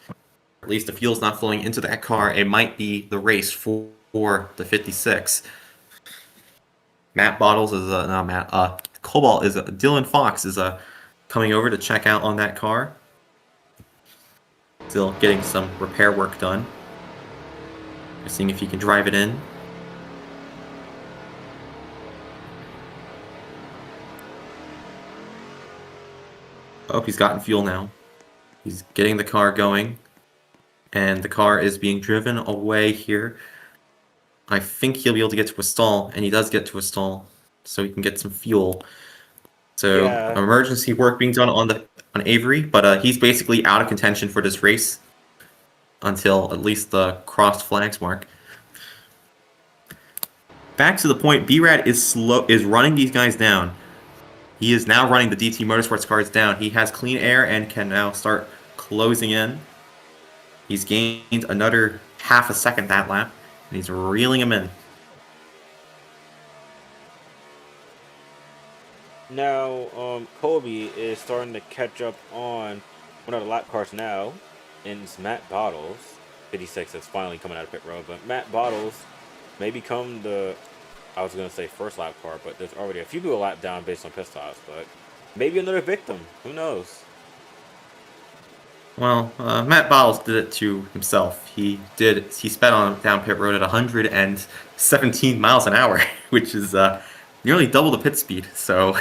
At least the fuel's not flowing into that car. It might be the race for the 56. Matt Bottles is not Matt. Cobalt is Dylan Fox is coming over to check out on that car. Still getting some repair work done. Seeing if he can drive it in. Oh, he's gotten fuel now. He's getting the car going. And the car is being driven away here. I think he'll be able to get to a stall, and he does get to a stall, so he can get some fuel. So Yeah. emergency work being done on Avery, but he's basically out of contention for this race until at least the crossed flags mark. Back to the point, B-Rad is running these guys down. He is now running the DT Motorsports cars down. He has clean air and can now start closing in. He's gained another half a second that lap, and he's reeling him in. Now, Kobe is starting to catch up on one of the lap cars now, and it's Matt Bottles. 56 is finally coming out of pit road, but Matt Bottles may become the, I was going to say first lap car, but there's already a few people lap down based on pit stops, but maybe another victim. Who knows? Well, Matt Biles did it to himself. He sped on down pit road at 117 miles an hour, which is nearly double the pit speed. So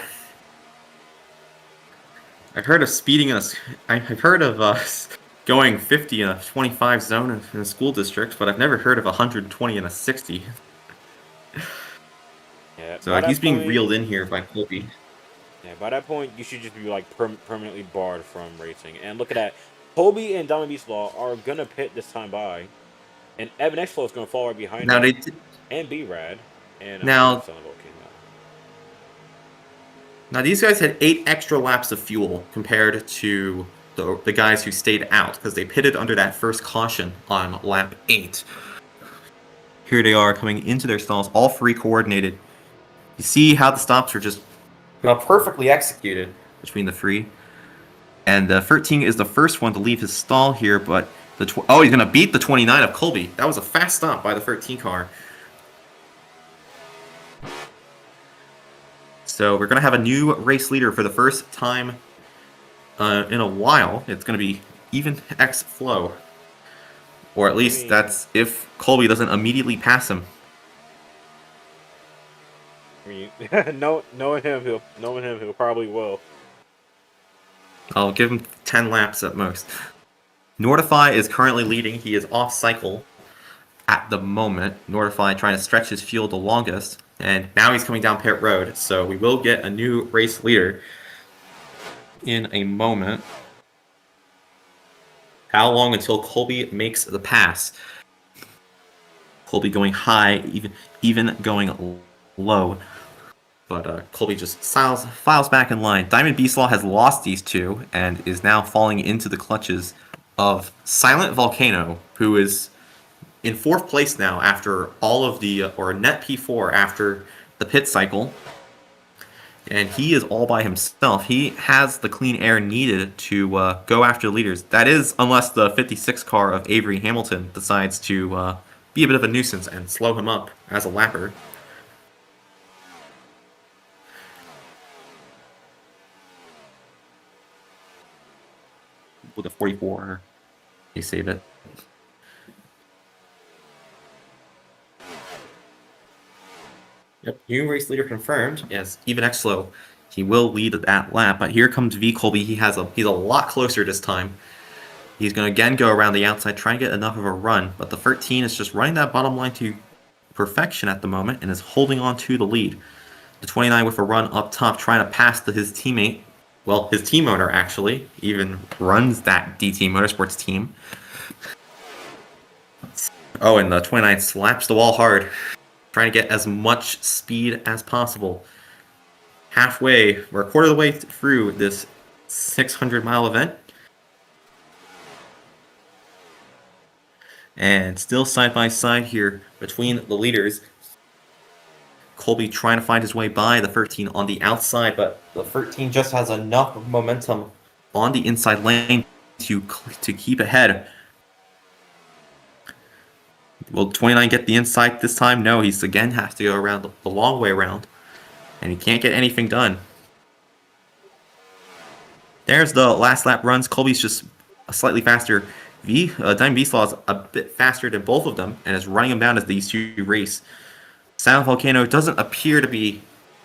I've heard of speeding I've heard of going 50 in a 25 zone in a school district, but I've never heard of 120 in a 60. Yeah, So he's being reeled in here by Colby. Yeah, by that point, you should just be like permanently barred from racing. And look at that, Kobe and Diamond Beast Law are gonna pit this time by, and Evan X Flow is gonna fall right behind Now them, they did, and B Rad, and now Son of Volcano. now these guys had 8 extra laps of fuel compared to the guys who stayed out because they pitted under that first caution on lap 8. Here they are coming into their stalls, all 3 coordinated. You see how the stops are just perfectly executed between the 3. And 13 is the first one to leave his stall here, but he's going to beat the 29 of Colby. That was a fast stop by the 13 car. So we're going to have a new race leader for the first time in a while. It's going to be even X Flow. Or at least that's if Colby doesn't immediately pass him. I mean, knowing him, he'll probably will. I'll give him 10 laps at most. Nortify is currently leading. He is off cycle at the moment. Nortify trying to stretch his fuel the longest. And now he's coming down pit road. So we will get a new race leader in a moment. How long until Colby makes the pass? Colby going high, even going low. But Colby just files back in line. Diamond Beastlaw has lost these 2 and is now falling into the clutches of Silent Volcano, who is in 4th place now after all of the, or net P4 after the pit cycle. And he is all by himself. He has the clean air needed to go after the leaders. That is, unless the 56 car of Avery Hamilton decides to be a bit of a nuisance and slow him up as a lapper. With a 44, they save it. Yep, new race leader confirmed. Yes, even Xlow. He will lead that lap, but here comes V Colby. He's a lot closer this time. He's going to again go around the outside, try and get enough of a run, but the 13 is just running that bottom line to perfection at the moment and is holding on to the lead. The 29 with a run up top, trying to pass his teammate. Well, his team owner actually even runs that DT Motorsports team. Oh, and the 29 slaps the wall hard, trying to get as much speed as possible. Halfway, we're a quarter of the way through this 600-mile event. And still side by side here between the leaders. Colby trying to find his way by the 13 on the outside, but the 13 just has enough momentum on the inside lane to keep ahead. Will 29 get the inside this time? No, he's again has to go around the long way around, and he can't get anything done. There's the last lap runs. Colby's just slightly faster. Diamond Beastlaw is a bit faster than both of them and is running them down as these 2 race. Silent Volcano doesn't appear to be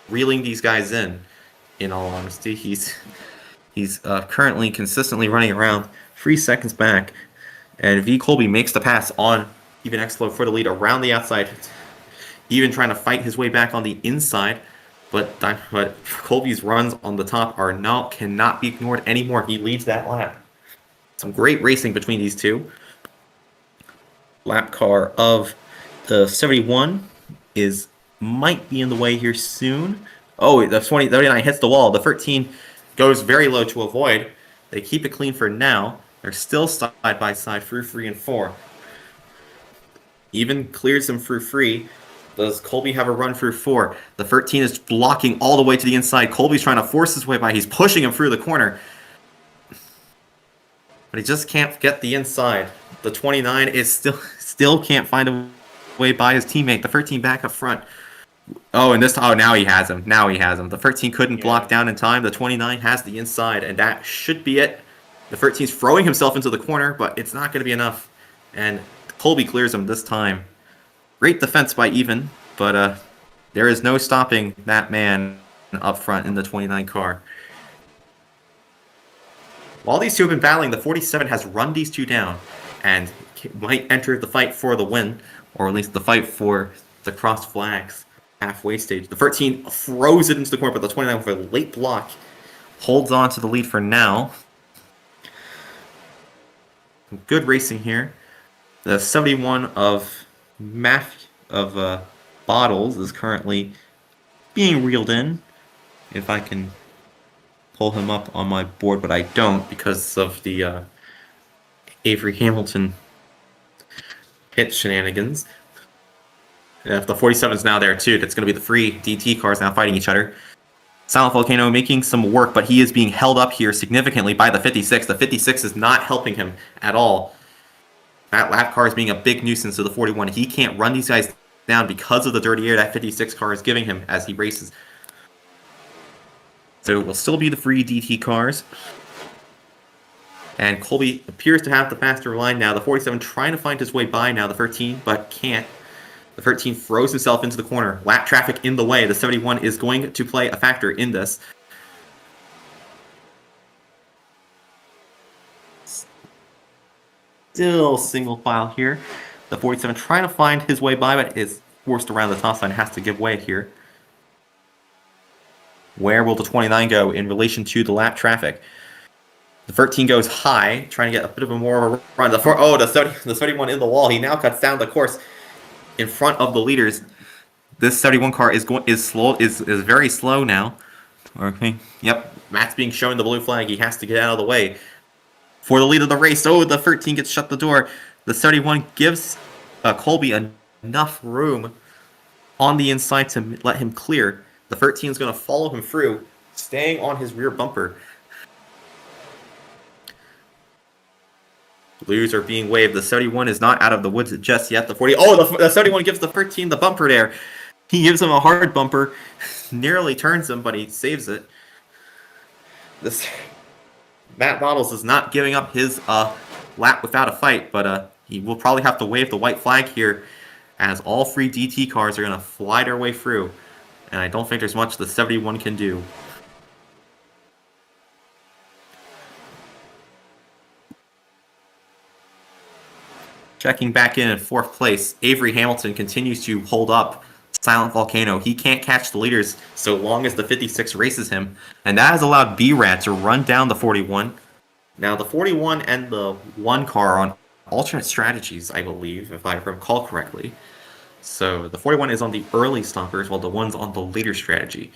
reeling these guys in all honesty. He's currently consistently running around 3 seconds back, and V Colby makes the pass on even Xflow for the lead around the outside, even trying to fight his way back on the inside, but Colby's runs on the top cannot be ignored anymore. He leads that lap. Some great racing between these 2. Lap car of the 71 might be in the way here soon. Oh, the 39 hits the wall. The 13 goes very low to avoid. They keep it clean for now. They're still side by side through 3 and 4. Even clears them through 3. Does Colby have a run through 4? The 13 is blocking all the way to the inside. Colby's trying to force his way by. He's pushing him through the corner, but he just can't get the inside. The 29 is still can't find a way by his teammate. The 13 back up front. Oh, and now he has him. The 13 couldn't block down in time. The 29 has the inside, and that should be it The 13's throwing himself into the corner, but it's not going to be enough. And Colby clears him this time. Great defense by Even, but there is no stopping that man up front in the 29 car. While these two have been battling, the 47 has run these two down and might enter the fight for the win, or at least the fight for the cross flags halfway stage. The 13 throws it into the corner, but the 29 with a late block holds on to the lead for now. Good racing here. The 71 of Bottles is currently being reeled in. If I can pull him up on my board, but I don't because of the Avery Hamilton hit shenanigans. If the 47 is now there too, that's going to be the free DT cars now fighting each other. Silent Volcano making some work, but he is being held up here significantly by the 56. The 56 is not helping him at all. That lap car is being a big nuisance to the 41. He can't run these guys down because of the dirty air that 56 car is giving him as he races. So it will still be the free DT cars. And Colby appears to have the faster line now. The 47 trying to find his way by now, the 13, but can't. The 13 throws himself into the corner. Lap traffic in the way. The 71 is going to play a factor in this. Still single file here. The 47 trying to find his way by, but is forced around the top side, has to give way here. Where will the 29 go in relation to the lap traffic? The 13 goes high, trying to get a bit of a more of a run. The 71 in the wall. He now cuts down the course in front of the leaders. This 71 car is very slow now. Okay. Yep. Matt's being shown the blue flag. He has to get out of the way for the lead of the race. Oh, the 13 gets shut the door. The 71 gives Colby enough room on the inside to let him clear. The 13 is going to follow him through, staying on his rear bumper. Blues are being waved. The 71 is not out of the woods just yet. The 40. Oh, the 71 gives the 13 the bumper there. He gives him a hard bumper, nearly turns him, but he saves it. Matt Bottles is not giving up his lap without a fight, but he will probably have to wave the white flag here, as all three DT cars are going to fly their way through. And I don't think there's much the 71 can do. Checking back in fourth place, Avery Hamilton continues to hold up Silent Volcano. He can't catch the leaders so long as the 56 races him, and that has allowed B-Rad to run down the 41. Now, the 41 and the 1 car are on alternate strategies, I believe, if I recall correctly. So the 41 is on the early stoppers, while the 1's on the later strategy.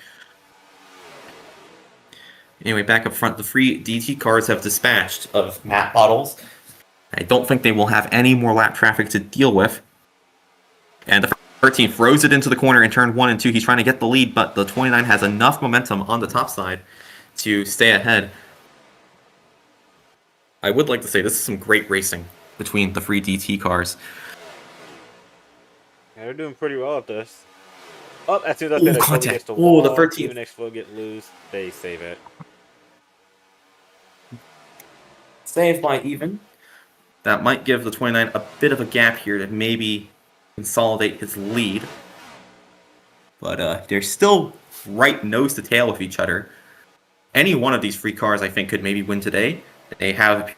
Anyway, back up front, the free DT cars have dispatched of Matt Bottles. I don't think they will have any more lap traffic to deal with. And the 13 throws it into the corner in turn 1 and 2. He's trying to get the lead, but the 29 has enough momentum on the top side to stay ahead. I would like to say this is some great racing between the free DT cars. Yeah, they're doing pretty well at this. Oh, as soon as I finish, contact. The 13. Even next foot get loose, they save it. Saved by Even. That might give the 29 a bit of a gap here to maybe consolidate his lead. But they're still right nose to tail with each other. Any one of these free cars, I think, could maybe win today. They have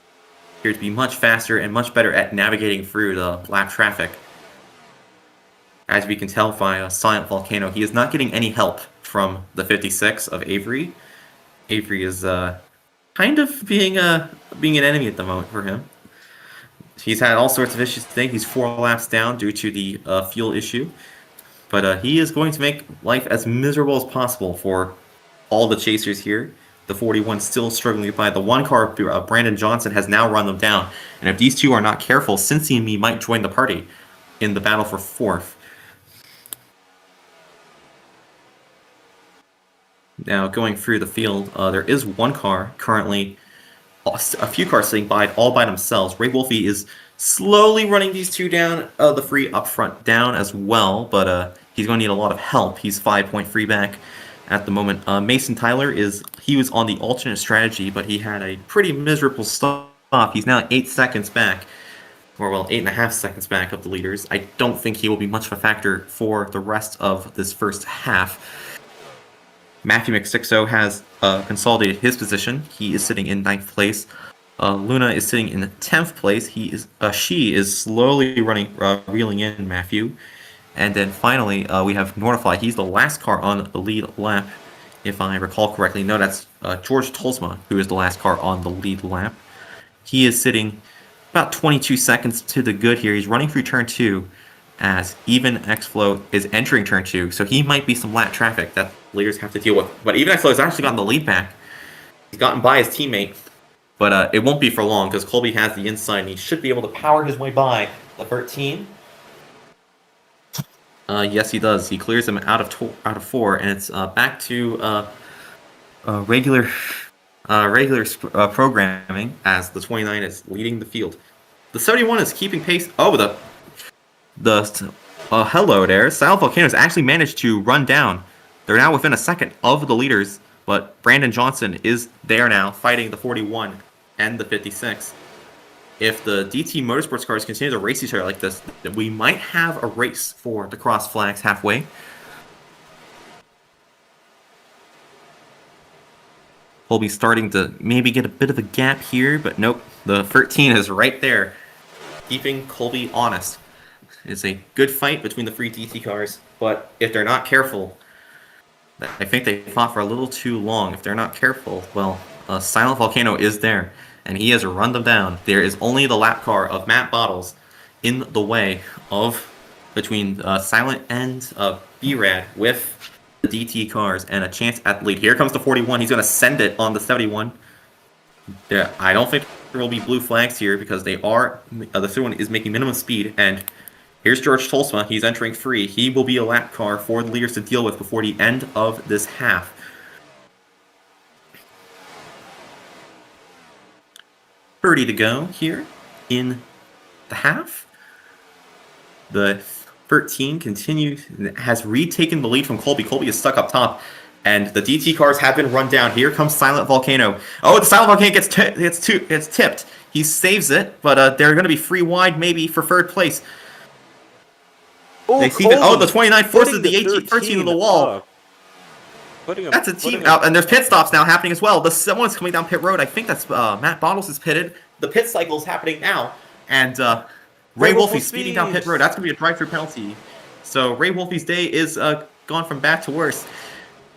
appeared to be much faster and much better at navigating through the lap traffic. As we can tell by Silent Volcano, he is not getting any help from the 56 of Avery. Avery is kind of being an enemy at the moment for him. He's had all sorts of issues today. He's 4 laps down due to the fuel issue. But he is going to make life as miserable as possible for all the chasers here. The 41 still struggling by the 1 car. Brandon Johnson has now run them down. And if these two are not careful, Cincy and me might join the party in the battle for 4th. Now, going through the field, there is 1 car currently, a few cars sitting by all by themselves. Ray Wolfe is slowly running these two down, the free up front down as well, but he's going to need a lot of help. He's 5.3 back at the moment. Mason Tyler he was on the alternate strategy, but he had a pretty miserable stop. He's now 8 seconds back, or well, 8.5 seconds back of the leaders. I don't think he will be much of a factor for the rest of this first half. Matthew McSixo has consolidated his position. He is sitting in 9th place. Luna is sitting in 10th place. She is slowly reeling in Matthew. And then finally, we have Nortify. He's the last car on the lead lap, if I recall correctly. No, that's George Tolsma, who is the last car on the lead lap. He is sitting about 22 seconds to the good here. He's running through turn 2 as Even X-Flow is entering turn 2. So he might be some lap traffic that leaders have to deal with. But Even X-Flow has actually gotten the lead back. He's gotten by his teammate. But it won't be for long because Colby has the inside and he should be able to power his way by the 13. Yes, he does. He clears him out of 4, and it's back to regular programming as the 29 is leading the field. The 71 is keeping pace. Oh, hello there. Silent Volcano has actually managed to run down. They're now within a second of the leaders, but Brandon Johnson is there now, fighting the 41 and the 56. If the DT Motorsports cars continue to race each other like this, we might have a race for the cross flags halfway. We'll be starting to maybe get a bit of a gap here, but nope. The 13 is right there, keeping Colby honest. It's a good fight between the three DT cars, but if they're not careful, I think they fought for a little too long. If they're not careful, well, Silent Volcano is there, and he has run them down. There is only the lap car of Matt Bottles in the way of between Silent and B-Rad with the DT cars and a chance at the lead. Here comes the 41. He's going to send it on the 71. I don't think there will be blue flags here because they are the 31 is making minimum speed, and here's George Tolsma. He's entering free. He will be a lap car for the leaders to deal with before the end of this half. .30 to go here in the half. The 13 has retaken the lead from Colby. Colby is stuck up top, and the DT cars have been run down. Here comes Silent Volcano. Oh, the Silent Volcano gets tipped. He saves it, but they're going to be free wide maybe for third place. They see the 29 forces the 13 to the wall. That's a team out, and there's pit stops now happening as well. Someone's coming down pit road. I think that's Matt Bottles is pitted. The pit cycle is happening now, and Ray Wolfie's speeding down pit road. That's going to be a drive-through penalty. So Ray Wolfie's day is gone from bad to worse.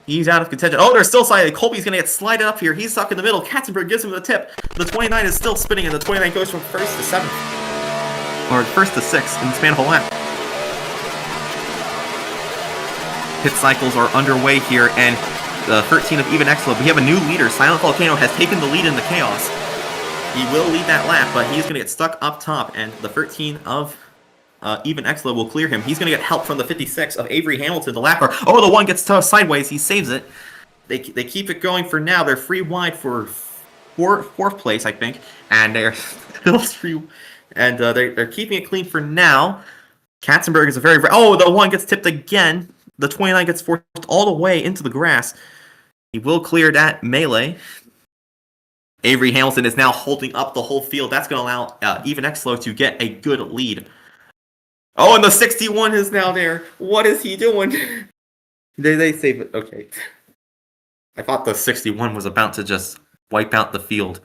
He's out of contention. Oh, they're still sliding. Colby's going to get slided up here. He's stuck in the middle. Katzenberg gives him the tip. The 29 is still spinning, and the 29 goes from 1st to 7th. Or 1st to 6th in the span of a lap. Pit cycles are underway here, and the 13 of Even Exlo. We have a new leader. Silent Volcano has taken the lead in the chaos. He will lead that lap, but he's going to get stuck up top, and the 13 of Even Exlo will clear him. He's going to get help from the 56 of Avery Hamilton, the lap car. Oh, the one gets tossed sideways. He saves it. They keep it going for now. They're free wide for fourth place, I think, and they're still free, and they're keeping it clean for now. Katzenberg is a very the one gets tipped again. The 29 gets forced all the way into the grass. He will clear that melee. Avery Hamilton is now holding up the whole field. That's going to allow Even Exlo to get a good lead. Oh, and the 61 is now there. What is he doing? They save it. Okay. I thought the 61 was about to just wipe out the field.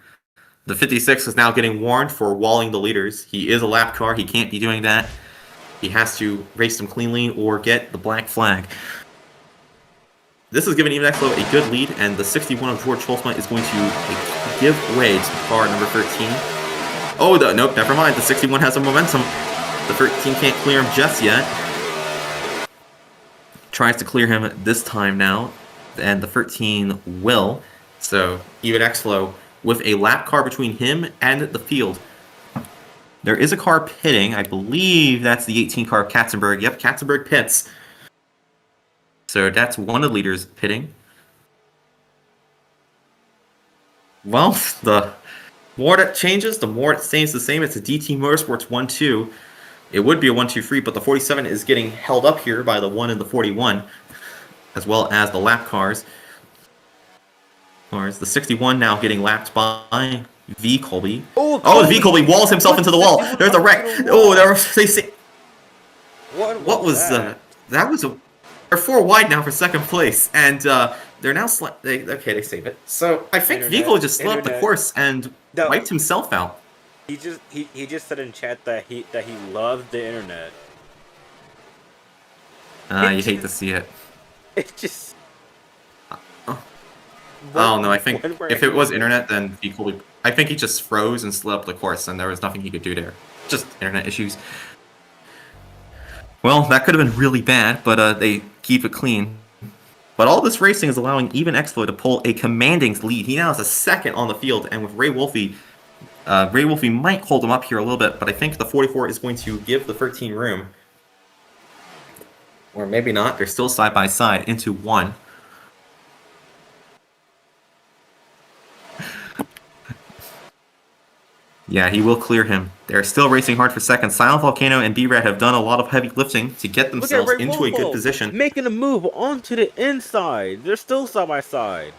The 56 is now getting warned for walling the leaders. He is a lap car. He can't be doing that. He has to race them cleanly or get the black flag. This is giving Even Exlo a good lead, and the 61 of George Tolsma is going to give way to car number 13. Oh, nope, never mind. The 61 has some momentum. The 13 can't clear him just yet. Tries to clear him this time now, and the 13 will. So, Even Exlo with a lap car between him and the field. There is a car pitting. I believe that's the 18 car of Katzenberg. Yep, Katzenberg pits. So that's one of the leaders pitting. Well, the more that changes, the more it stays the same. It's a DT Motorsports 1-2. It would be a 1-2-3, but the 47 is getting held up here by the 1 and the 41. as well as the lap cars. The 61 now getting lapped by V Colby. Oh, The V Colby walls himself into the wall. 61 There's a up wreck. into the wall. They say, what was that? That was they're 4 wide now for second place, and they're now they save it. So I think V Colby just slowed up the course and wiped himself out. He just said in chat that he loved the internet. You hate to see it. It just. Oh no, I think if it was internet, then V Colby. I think he just froze and slowed up the course, and there was nothing he could do there. Just internet issues. Well, that could have been really bad, but they keep it clean. But all this racing is allowing even Exflo to pull a commanding lead. He now has a second on the field, and with Ray Wolfe might hold him up here a little bit, but I think the 44 is going to give the 13 room. Or maybe not. They're still side by side into one. Yeah, he will clear him. They're still racing hard for second. Silent Volcano and B-Rat have done a lot of heavy lifting to get themselves into a good position. Making a move onto the inside. They're still side by side.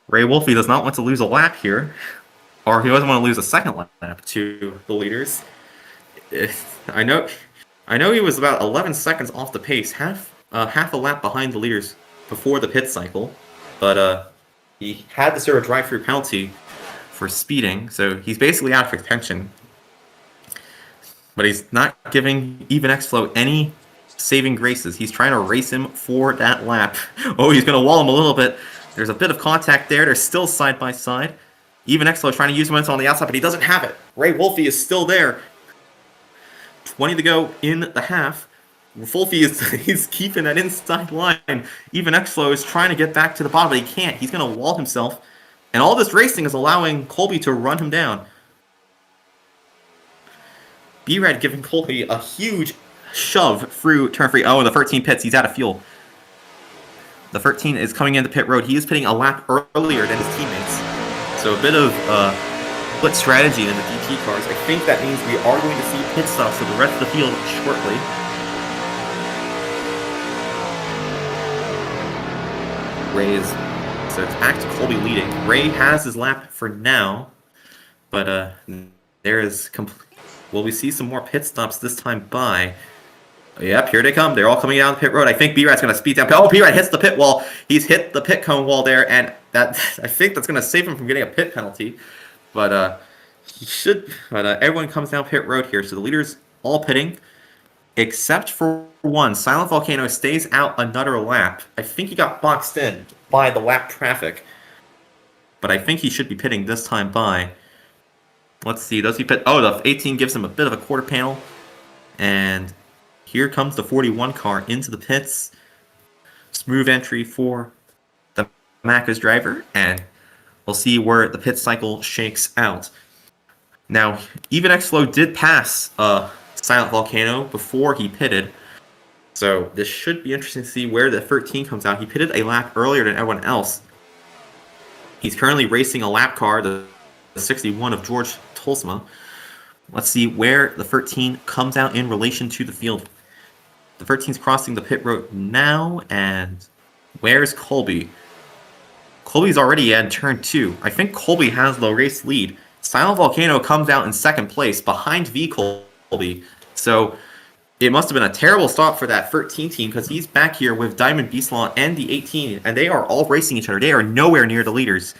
Ray Wolfe does not want to lose a lap here. Or he doesn't want to lose a second lap to the leaders. I know he was about 11 seconds off the pace, half a lap behind the leaders before the pit cycle. But he had to serve a drive-through penalty for speeding, so he's basically out of contention. But he's not giving even Exflo any saving graces. He's trying to race him for that lap. Oh, he's going to wall him a little bit. There's a bit of contact there. They're still side by side. Even Exflo trying to use momentum on the outside, but he doesn't have it. Ray Wolfe is still there. 20 to go in the half. Wolfe he's keeping that inside line. Even Exflo is trying to get back to the bottom, but he can't. He's going to wall himself. And all this racing is allowing Colby to run him down. B-Rad giving Colby a huge shove through turn 3. Oh, and the 13 pits. He's out of fuel. The 13 is coming into pit road. He is pitting a lap earlier than his teammates. So a bit of split strategy in the DT cars. I think that means we are going to see pit stops for the rest of the field shortly. Ray is... So it's back to Colby leading. Ray has his lap for now, but there is will we see some more pit stops this time by? Yep, here they come. They're all coming down the pit road. I think B-Rat's going to speed down. Oh, B-Rat hits the pit wall. He's hit the pit cone wall there, and that I think that's going to save him from getting a pit penalty. But he should. But everyone comes down pit road here, so the leaders all pitting, except for one. Silent Volcano stays out another lap. I think he got boxed in by the lap traffic, but I think he should be pitting this time by. Let's see, does he pit? Oh, the 18 gives him a bit of a quarter panel, and here comes the 41 car into the pits. Smooth entry for the Macca's driver, and we'll see where the pit cycle shakes out. Now, even Exflo did pass Silent Volcano before he pitted, so this should be interesting to see where the 13 comes out. He pitted a lap earlier than everyone else. He's currently racing a lap car, the 61 of George Tolsma. Let's see where the 13 comes out in relation to the field. The 13's crossing the pit road now, and where's Colby? Colby's already at turn 2. I think Colby has the race lead. Silent Volcano comes out in second place behind V Colby. So it must have been a terrible stop for that 13 team, because he's back here with Diamond Beastlaw and the 18, and they are all racing each other. They are nowhere near the leaders.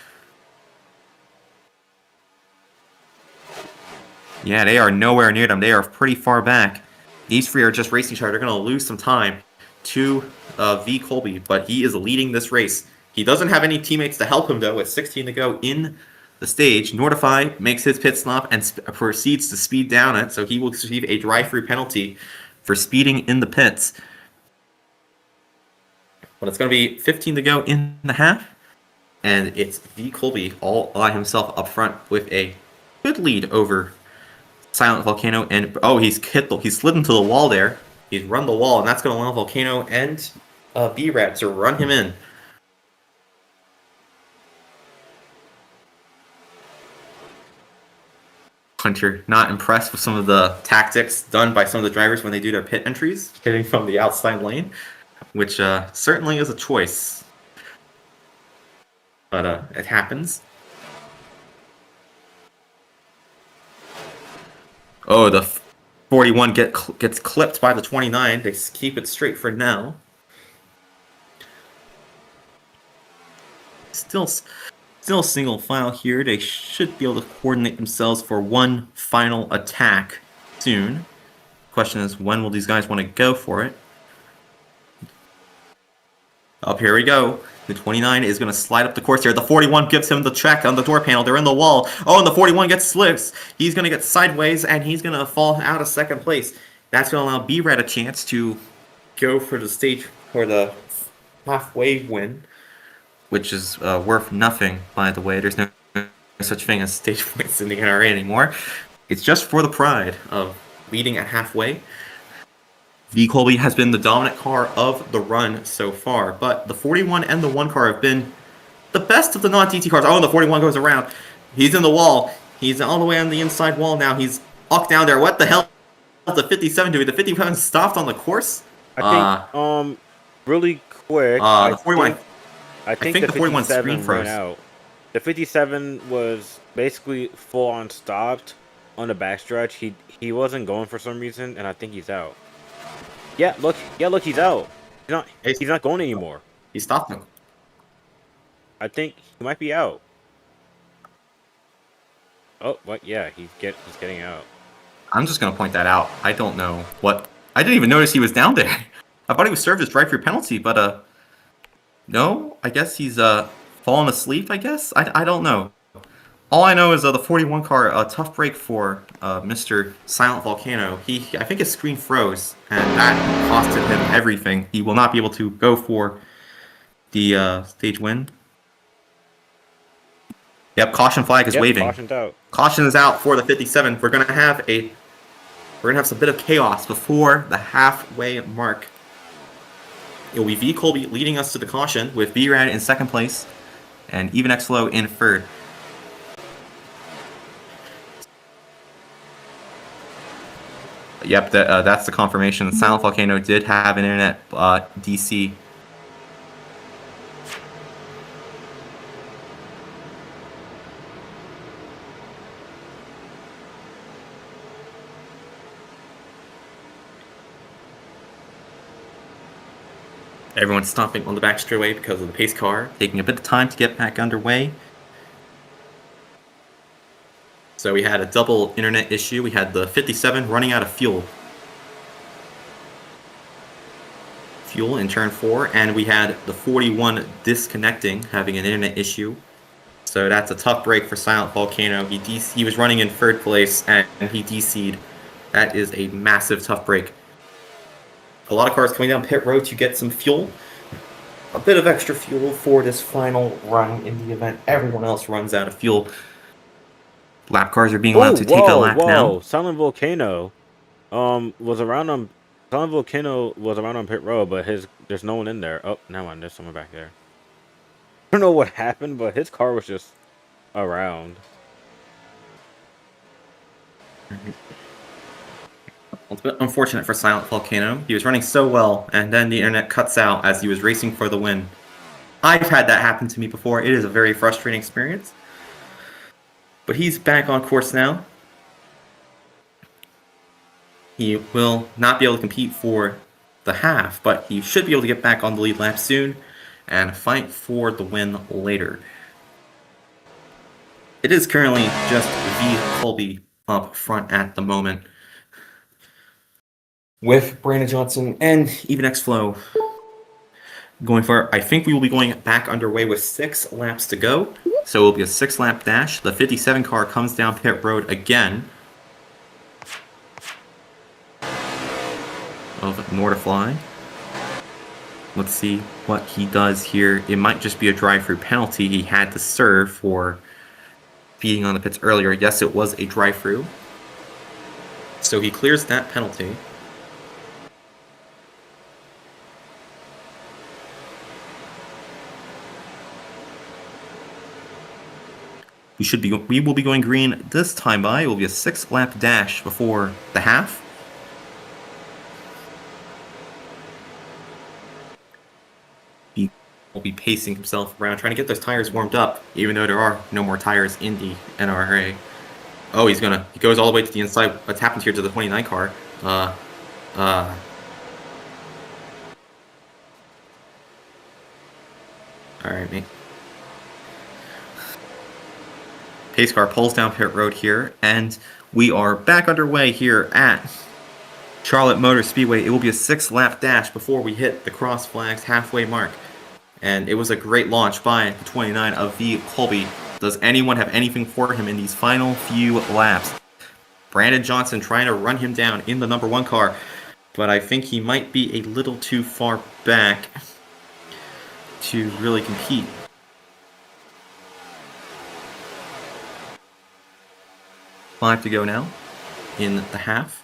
Yeah, they are nowhere near them. They are pretty far back. These three are just racing each other. They're going to lose some time to V Colby, but he is leading this race. He doesn't have any teammates to help him, though, with 16 to go in the stage. Nordify makes his pit stop and proceeds to speed down it, so he will receive a drive-through penalty for speeding in the pits. But it's going to be 15 to go in the half, and it's V Colby all by himself up front with a good lead over Silent Volcano. And oh, he's slid into the wall there. He's run the wall, and that's going to allow Volcano and B-Rat to run him in. Hunter not impressed with some of the tactics done by some of the drivers when they do their pit entries, hitting from the outside lane. which certainly is a choice. But it happens. Oh, the 41 gets clipped by the 29. They keep it straight for now. Still single file here. They should be able to coordinate themselves for one final attack soon. Question is, when will these guys want to go for it? Up here we go. The 29 is going to slide up the course here. The 41 gives him the check on the door panel. They're in the wall. Oh, and the 41 gets slips. He's going to get sideways, and he's going to fall out of second place. That's going to allow B-Red a chance to go for the stage, for the halfway win, which is worth nothing, by the way. There's no such thing as stage points in the NRRA anymore. It's just for the pride of leading at halfway. V. Colby has been the dominant car of the run so far, but the 41 and the 1 car have been the best of the non-DT cars. Oh, and the 41 goes around. He's in the wall. He's all the way on the inside wall now. He's up down there. What the hell is the 57 doing? The 57 stopped on the course? I think, really quick, the 41... I think the 41 screen 57 froze. ran out. The 57 was basically full on stopped on the backstretch. He wasn't going for some reason, and I think he's out. Yeah, look, he's out. He's not going anymore. He stopped him. I think he might be out. Oh, what? Yeah, he's getting out. I'm just gonna point that out. I don't know what. I didn't even notice he was down there. I thought he was served his drive-through penalty, but no. I guess he's fallen asleep. I guess I don't know. All I know is the 41 car, a tough break for Mr. Silent Volcano. I think his screen froze, and that costed him everything. He will not be able to go for the stage win. Yep, caution flag is waving. Caution's out. Caution is out for the 57. We're gonna have some bit of chaos before the halfway mark. It will be V. Colby leading us to the caution, with B-Rad in second place, and Even X Flow in third. Yep, that's the confirmation. Silent Volcano did have an internet DC. Everyone's stopping on the back straightaway because of the pace car, taking a bit of time to get back underway. So we had a double internet issue. We had the 57 running out of fuel in turn 4, and we had the 41 disconnecting, having an internet issue. So that's a tough break for Silent Volcano. He was running in third place, and he DC'd. That is a massive tough break. A lot of cars coming down pit road to get some fuel. A bit of extra fuel for this final run in the event everyone else runs out of fuel. Lap cars are being allowed to take a lap now. Silent Volcano was around on pit road, but there's no one in there. Oh, never mind, there's someone back there. I don't know what happened, but his car was just around. It's a bit unfortunate for Silent Volcano. He was running so well, and then the internet cuts out as he was racing for the win. I've had that happen to me before. It is a very frustrating experience. But he's back on course now. He will not be able to compete for the half, but he should be able to get back on the lead lap soon and fight for the win later. It is currently just V. Colby up front at the moment, with Brandon Johnson and Even X Flow going for, I think we will be going back underway with 6 laps to go. So it will be a 6-lap dash. The 57 car comes down pit road again. Of Nortifly. Let's see what he does here. It might just be a drive-through penalty he had to serve for being on the pits earlier. Yes, it was a drive-through. So he clears that penalty. We will be going green this time by. It will be a 6-lap dash before the half. be pacing himself around, trying to get those tires warmed up, even though there are no more tires in the NRRA. Oh, he goes all the way to the inside. What's happened here to the 29 car? Alright, mate. Pace car pulls down pit road here, and we are back underway here at Charlotte Motor Speedway. It will be a 6-lap dash before we hit the cross flags halfway mark. And it was a great launch by the 29 of V. Colby. Does anyone have anything for him in these final few laps? Brandon Johnson trying to run him down in the number 1 car, but I think he might be a little too far back to really compete. Five to go now in the half.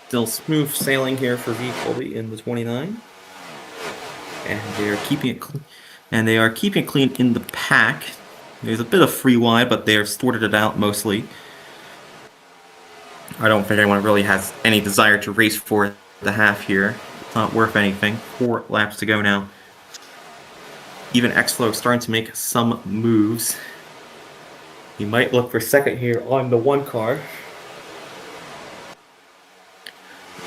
Still smooth sailing here for V. Colby in the 29. And they are keeping it clean. And they are keeping it clean in the pack. There's a bit of free wide, but they're sorted it out mostly. I don't think anyone really has any desire to race for the half here. It's not worth anything. 4 laps to go now. Even X-Flow starting to make some moves. He might look for second here on the 1 car.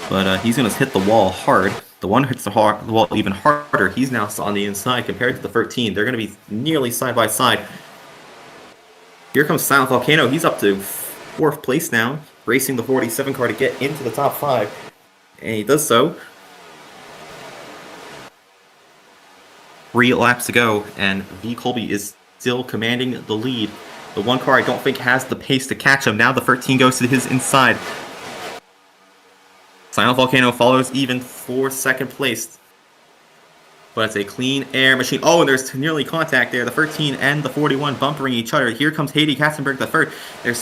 But he's going to hit the wall hard. The 1 hits the wall even harder. He's now on the inside compared to the 13. They're going to be nearly side by side. Here comes Silent Volcano. He's up to 4th place now, racing the 47 car to get into the top 5. And he does so. 3 laps to go, and V. Colby is still commanding the lead. The 1 car I don't think has the pace to catch him. Now the 13 goes to his inside. Silent Volcano follows even for 2nd place. But it's a clean air machine. Oh, and there's nearly contact there. The 13 and the 41 bumpering each other. Here comes Haiti Katzenberg the 3rd. They're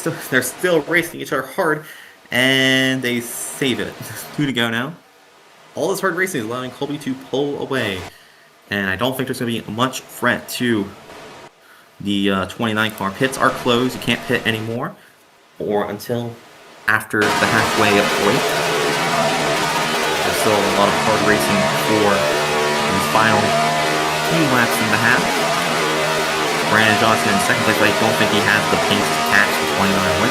still racing each other hard, and they save it. 2 to go now. All this hard racing is allowing Colby to pull away. And I don't think there's going to be much threat to the 29 car. Pits are closed. You can't pit anymore, or until after the halfway point. There's still a lot of hard racing for these final few laps in the half. Brandon Johnson in 2nd place, but I don't think he has the pace to catch the 29 win.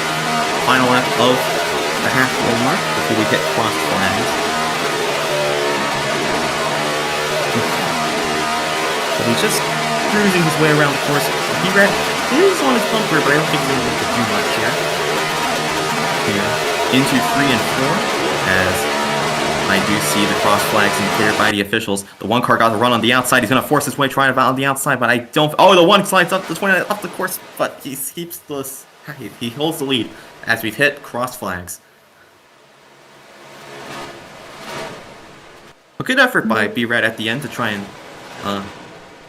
Final lap of the halfway mark before we hit cross flags. He's just cruising his way around the course. B-Rat is on his bumper, but I don't think he's able to do much yet. Here, into 3 and 4, as I do see the cross flags indicated by the officials. The 1 car got the run on the outside. He's going to force his way trying to on the outside, but I don't... Oh, the 1 slides up the 29 up the course, but he keeps this... He holds the lead as we've hit cross flags. A good effort by B-Rat at the end to try and...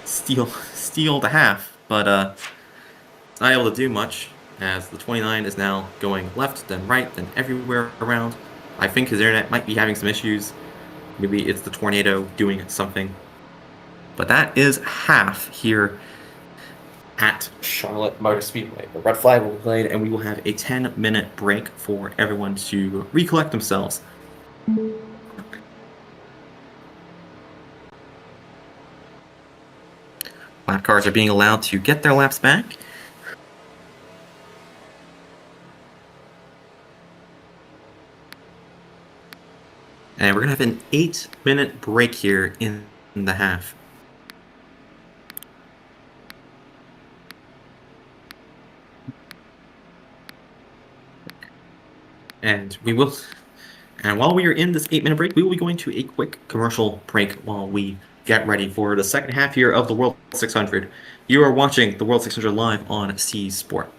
steal the half, but not able to do much, as the 29 is now going left, then right, then everywhere around. I think his internet might be having some issues. Maybe it's the tornado doing something. But that is half here at Charlotte Motor Speedway. The red flag will be played, and we will have a 10-minute break for everyone to recollect themselves. Lap cars are being allowed to get their laps back. And we're going to have an 8-minute break here in the half. And while we are in this 8-minute break, we will be going to a quick commercial break while we get ready for the second half here of the World 600. You are watching the World 600 live on C Sport.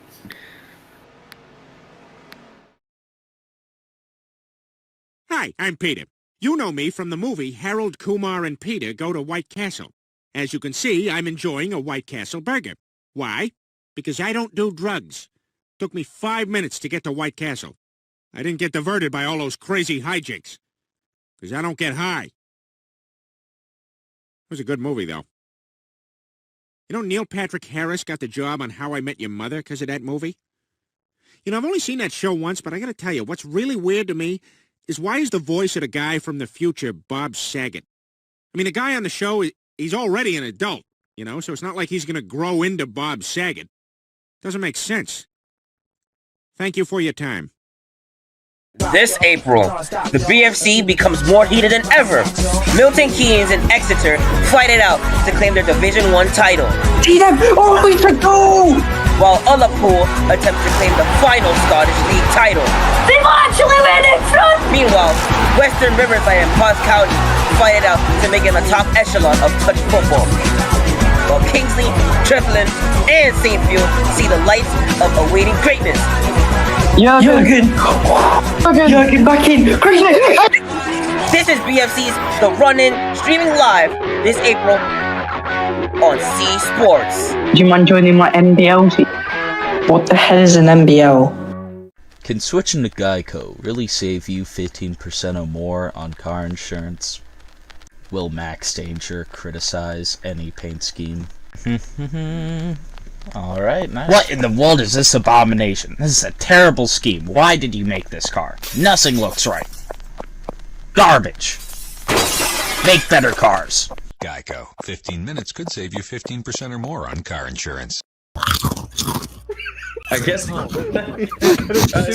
Hi, I'm Peter. You know me from the movie Harold, Kumar, and Peter Go to White Castle. As you can see, I'm enjoying a White Castle burger. Why? Because I don't do drugs. Took me 5 minutes to get to White Castle. I didn't get diverted by all those crazy hijinks. Because I don't get high. It was a good movie, though. You know, Neil Patrick Harris got the job on How I Met Your Mother because of that movie? You know, I've only seen that show once, but I gotta tell you, what's really weird to me is why is the voice of the guy from the future Bob Saget? I mean, the guy on the show, he's already an adult, you know, so it's not like he's going to grow into Bob Saget. Doesn't make sense. Thank you for your time. This April, the BFC becomes more heated than ever. Milton Keynes and Exeter fight it out to claim their Division 1 title. Always a goal! While Ullapool attempts to claim the final Scottish League title. Meanwhile, Western Riverside and Potts County fight it out to make it the top echelon of touch football. While Kingsley, Treflin, and St. Field see the lights of awaiting greatness. Jürgen, back in! Crazy! This is BFC's The Run-In, streaming live this April on C Sports. Do you mind joining my MBL team? What the hell is an MBL? Can switching to Geico really save you 15% or more on car insurance? Will Max Danger criticize any paint scheme? Alright, nice. What in the world is this abomination? This is a terrible scheme. Why did you make this car? Nothing looks right. Garbage. Make better cars. Geico. 15 minutes could save you 15% or more on car insurance. I guess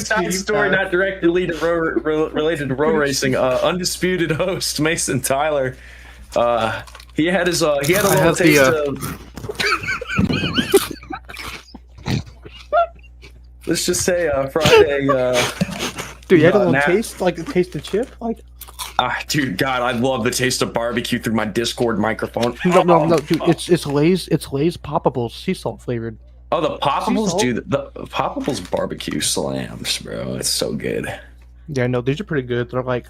side story not directly related to row racing. Undisputed host Mason Tyler. He had a little taste of. Let's just say Friday. Dude, you had a little taste, like a taste of chip, like. Dude, God, I love the taste of barbecue through my Discord microphone. No, dude, it's Lay's Poppables, sea salt flavored. Oh, the Poppables, dude, the Poppables barbecue slams, bro. It's so good. Yeah, no, these are pretty good. They're like,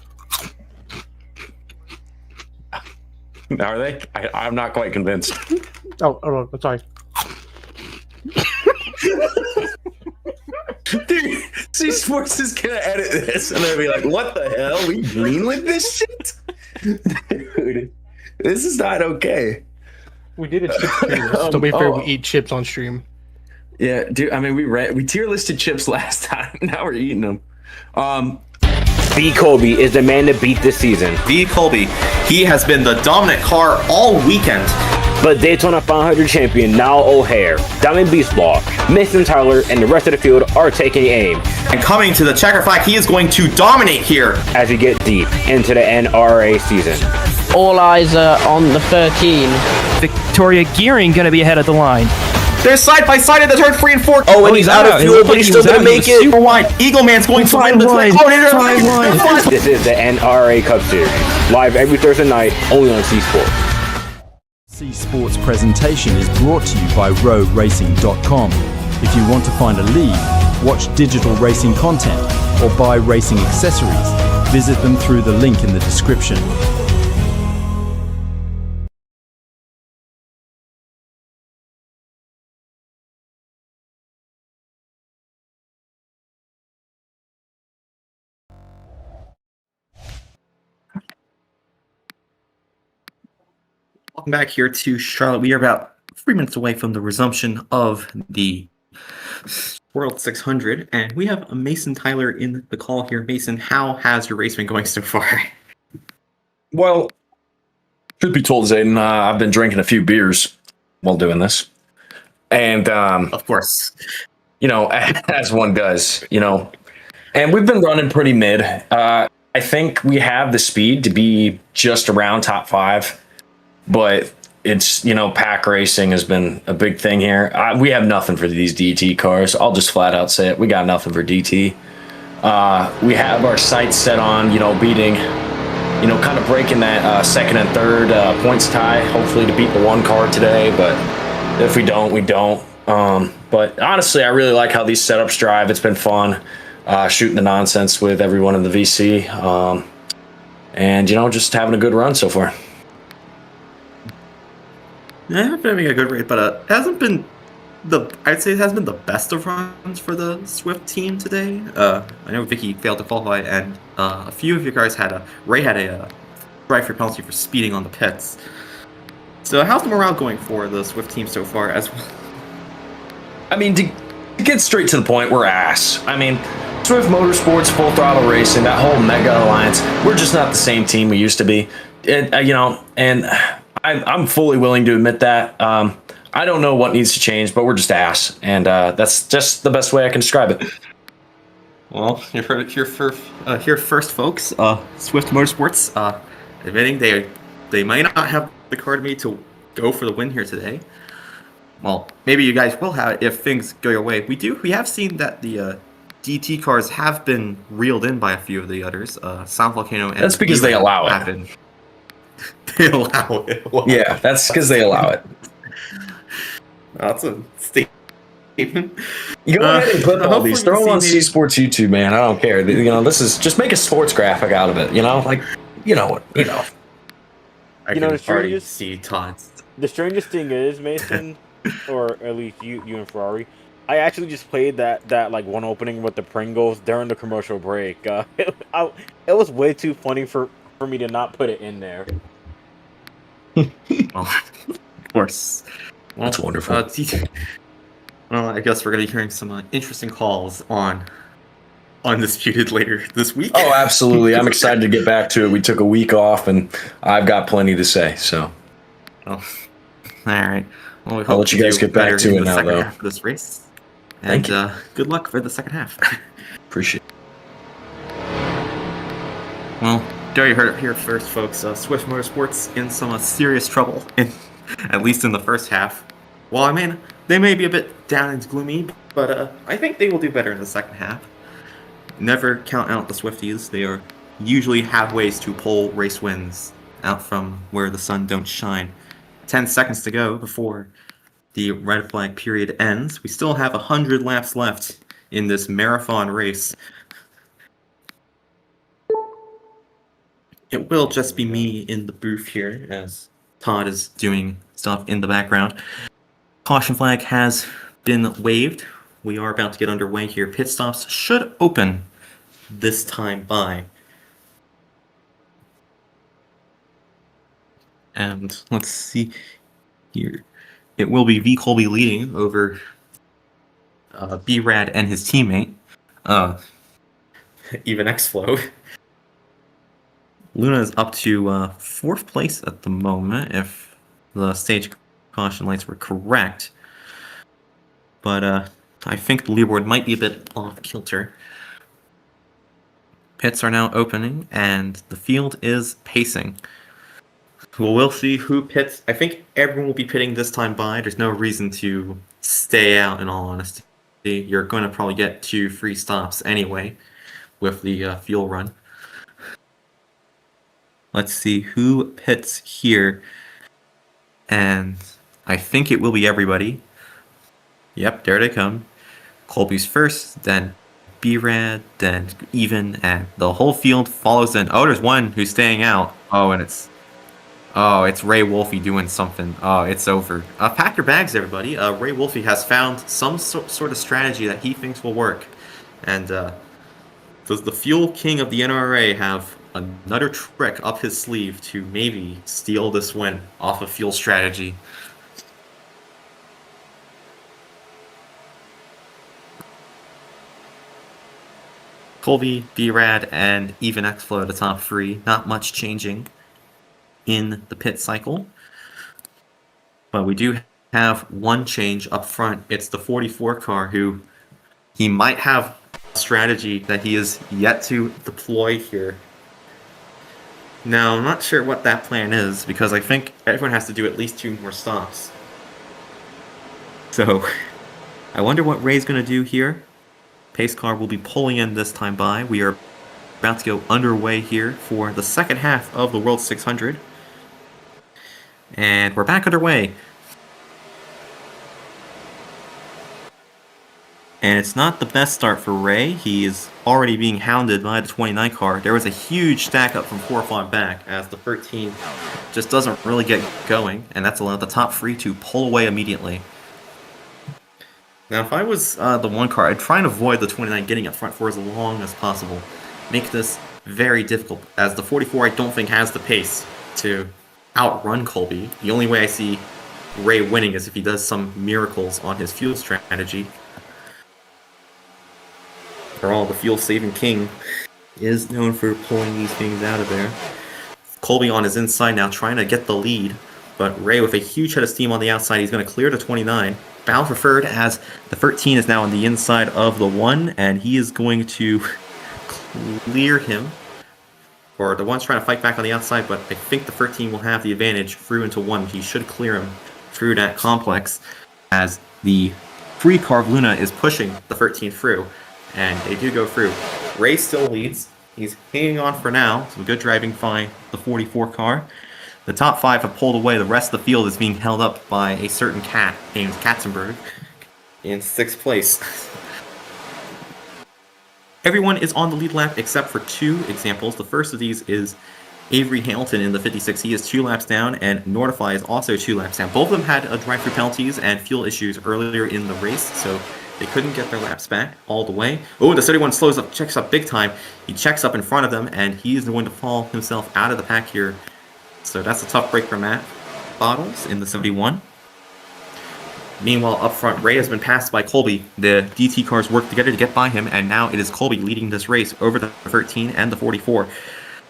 are they? I'm not quite convinced. oh, sorry. Dude, C Sports is gonna edit this, and they'll be like, "What the hell? We green with this shit, dude? This is not okay." We did a chip tier list. To be fair, we eat chips on stream. Yeah, dude. I mean, we tier listed chips last time. Now we're eating them. B. Colby is the man to beat this season. V. Colby, he has been the dominant car all weekend. But Daytona 500 champion Niall O'Hare, Diamond Beastlaw, Mason Tyler, and the rest of the field are taking aim. And coming to the checker flag, he is going to dominate here. As we get deep into the NRRA season. All eyes are on the 13. Victoria Gearing going to be ahead of the line. They're side by side at the turn 3 and 4. Oh, and he's out of fuel, but he's still going to make it. Super wide. Eagle Man's going to win the wide. This is the NRRA Cup Series. Live every Thursday night, only on C Sports. C Sports presentation is brought to you by RowRacing.com. If you want to find a league, watch digital racing content, or buy racing accessories, visit them through the link in the description. Welcome back here to Charlotte. We are about 3 minutes away from the resumption of the World 600, and we have Mason Tyler in the call here. Mason, how has your race been going so far? Well, truth be told, Zayden, I've been drinking a few beers while doing this, and of course, you know, as one does, you know, and we've been running pretty mid. I think we have the speed to be just around top 5. But it's, you know, pack racing has been a big thing here. We have nothing for these DT cars. I'll just flat out say it. We got nothing for DT. We have our sights set on, you know, beating, you know, kind of breaking that second and third points tie, hopefully to beat the 1 car today. But if we don't, we don't. But honestly, I really like how these setups drive. It's been fun shooting the nonsense with everyone in the VC. And, you know, just having a good run so far. Yeah, I've been having a good rate, but it hasn't been I'd say it has been the best of runs for the Swift team today. I know Vicky failed to qualify, and a few of you guys Ray had a drive-through penalty for speeding on the pits. So how's the morale going for the Swift team so far as well? I mean, to get straight to the point, we're ass. I mean, Swift Motorsports, Full Throttle Racing, that whole mega alliance, we're just not the same team we used to be. And I'm fully willing to admit that. I don't know what needs to change, but we're just ass. And that's just the best way I can describe it. Well, you heard it here first, folks. Swift Motorsports admitting they might not have the car to me to go for the win here today. Well, maybe you guys will have it if things go your way. We have seen that the DT cars have been reeled in by a few of the others. South Volcano and that's because they allow it. They allow it. Well, yeah, that's because they allow it. That's a statement. You go ahead and put all these. Throw them on C Sports YouTube, man. I don't care. This is just make a sports graphic out of it. I can already see Todd's. The strangest thing is, Mason, or at least you and Ferrari, I actually just played that like one opening with the Pringles during the commercial break. It was way too funny for me to not put it in there. Well, of course. Well, that's wonderful. Well, I guess we're going to be hearing some interesting calls on Undisputed later this week. Oh, absolutely. I'm excited to get back to it. We took a week off, and I've got plenty to say. So, all right. Well, I'll let you guys get back to it now, though. Half of this race. And Thank you. Good luck for the second half. Appreciate it. Well, there you heard it here first, folks. Swift Motorsports in some serious trouble, at least in the first half. Well, I mean, they may be a bit down and gloomy, but I think they will do better in the second half. Never count out the Swifties. They are usually have ways to pull race wins out from where the sun don't shine. 10 seconds to go before the red flag period ends. We still have 100 laps left in this marathon race. It will just be me in the booth here as Todd is doing stuff in the background. Caution flag has been waved. We are about to get underway here. Pit stops should open this time by. And let's see here. It will be V. Colby leading over B-Rad and his teammate, Even X-Flow. Luna is up to 4th place at the moment, if the stage caution lights were correct. But I think the leaderboard might be a bit off kilter. Pits are now opening, and the field is pacing. Well, we'll see who pits. I think everyone will be pitting this time by. There's no reason to stay out, in all honesty. You're going to probably get 2 free stops anyway with the fuel run. Let's see who pits here. And I think it will be everybody. Yep, there they come. Colby's first, then B-Rad, then Even, and the whole field follows in. Oh, there's one who's staying out. Oh, and it's Ray Wolfie doing something. Oh, it's over. Pack your bags, everybody. Ray Wolfie has found some sort of strategy that he thinks will work. And does the Fuel King of the NRRA have another trick up his sleeve to maybe steal this win off of fuel strategy? Colby, B-Rad, and Even X-Flow at the top 3. Not much changing in the pit cycle. But we do have one change up front. It's the 44 car who he might have a strategy that he is yet to deploy here. Now, I'm not sure what that plan is because I think everyone has to do at least 2 more stops. So, I wonder what Ray's going to do here. Pace car will be pulling in this time by. We are about to go underway here for the second half of the World 600. And we're back underway. And it's not the best start for Ray. He is already being hounded by the 29 car. There was a huge stack up from 4 5 back as the 13 just doesn't really get going. And that's allowed the top 3 to pull away immediately. Now, if I was the 1 car, I'd try and avoid the 29 getting up front for as long as possible. Make this very difficult, as the 44 I don't think has the pace to outrun Colby. The only way I see Ray winning is if he does some miracles on his fuel strategy. or all the fuel-saving king, is known for pulling these things out of there. Colby on his inside now, trying to get the lead, but Ray with a huge head of steam on the outside. He's going to clear the 29. Bound for third as the 13 is now on the inside of the 1, and he is going to clear him. Or the 1's trying to fight back on the outside, but I think the 13 will have the advantage through into 1. He should clear him through that complex as the free car of Luna is pushing the 13 through, and they do go through. Ray still leads. He's hanging on for now. Some good driving by the 44 car. The top 5 have pulled away. The rest of the field is being held up by a certain cat named Katzenberg in 6th place. Everyone is on the lead lap except for 2 examples. The first of these is Avery Hamilton in the 56. He is 2 laps down, and Nordify is also 2 laps down. Both of them had drive-through penalties and fuel issues earlier in the race, so they couldn't get their laps back all the way. Oh, the 31 slows up, checks up big time. He checks up in front of them, and he is going to fall himself out of the pack here. So that's a tough break for Matt Bottles in the 71. Meanwhile, up front, Ray has been passed by Colby. The DT cars work together to get by him, and now it is Colby leading this race over the 13 and the 44.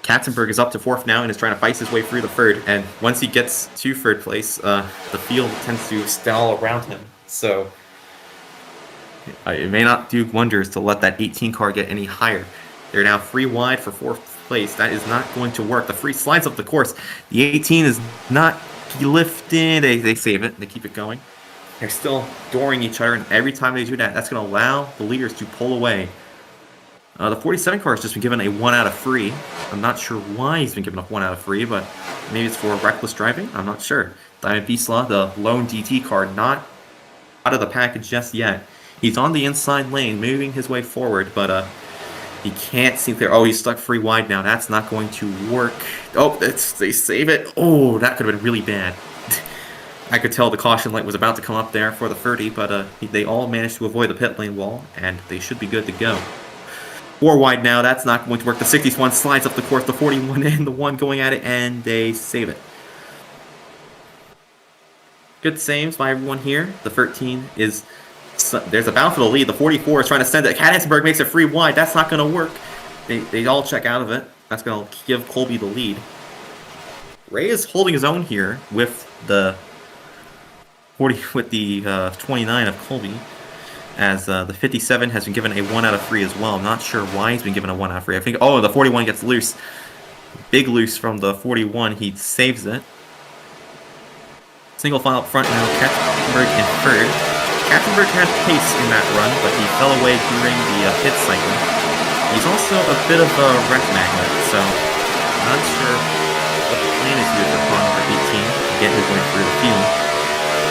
Katzenberg is up to 4th now and is trying to fight his way through the 3rd, and once he gets to 3rd place, the field tends to stall around him. So it may not do wonders to let that 18 car get any higher. They're now 3 wide for 4th place. That is not going to work. The 3 slides up the course. The 18 is not lifting. They save it. They keep it going. They're still dooring each other, and every time they do that, that's going to allow the leaders to pull away. The 47 car has just been given a 1 out of 3. I'm not sure why he's been given a 1 out of 3, but maybe it's for reckless driving. I'm not sure. Diamond Beastlaw, the lone DT car, not out of the package just yet. He's on the inside lane, moving his way forward, but he can't see clear. Oh, he's stuck 3 wide now. That's not going to work. Oh, they save it. Oh, that could have been really bad. I could tell the caution light was about to come up there for the 30, but they all managed to avoid the pit lane wall, and they should be good to go. 4 wide now. That's not going to work. The 61 slides up the course. The 41 and the 1 going at it, and they save it. Good saves by everyone here. The 13 is... There's a bound for the lead. The 44 is trying to send it. Katzenberg makes it 3 wide. That's not going to work. They all check out of it. That's going to give Colby the lead. Ray is holding his own here with the 29 of Colby, as the 57 has been given a 1 out of 3 as well. I'm not sure why he's been given a 1 out of 3. I think, oh, the 41 gets loose. Big loose from the 41. He saves it. Single file up front now. Katzenberg in 3rd. Katzenberg had pace in that run, but he fell away during the pit cycle. He's also a bit of a wreck magnet, so I'm not sure what the plan is here for car number 18 to get his way through the field.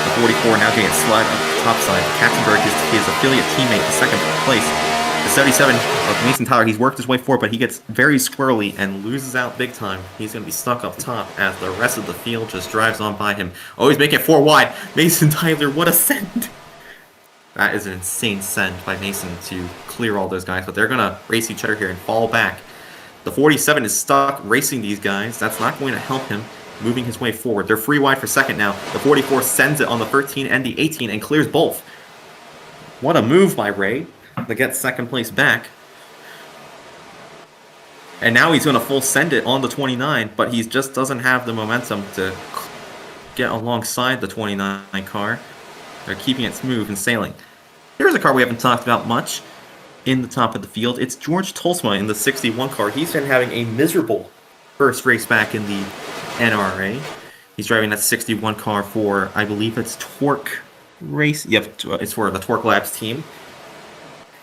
The 44 now getting a slide up the top side. Katzenberg is his affiliate teammate in 2nd place. The 77 of Mason Tyler, he's worked his way forward, but he gets very squirrely and loses out big time. He's going to be stuck up top as the rest of the field just drives on by him. Oh, he's making it 4 wide. Mason Tyler, what a send! That is an insane send by Mason to clear all those guys, but they're going to race each other here and fall back. The 47 is stuck racing these guys. That's not going to help him moving his way forward. They're 3 wide for 2nd now. The 44 sends it on the 13 and the 18 and clears both. What a move by Ray to get 2nd place back. And now he's going to full send it on the 29, but he just doesn't have the momentum to get alongside the 29 car. They're keeping it smooth and sailing. Here's a car we haven't talked about much in the top of the field. It's George Tolsma in the 61 car. He's been having a miserable first race back in the NRRA. He's driving that 61 car for, I believe it's Torque Race. Yep, it's for the Torque Labs team.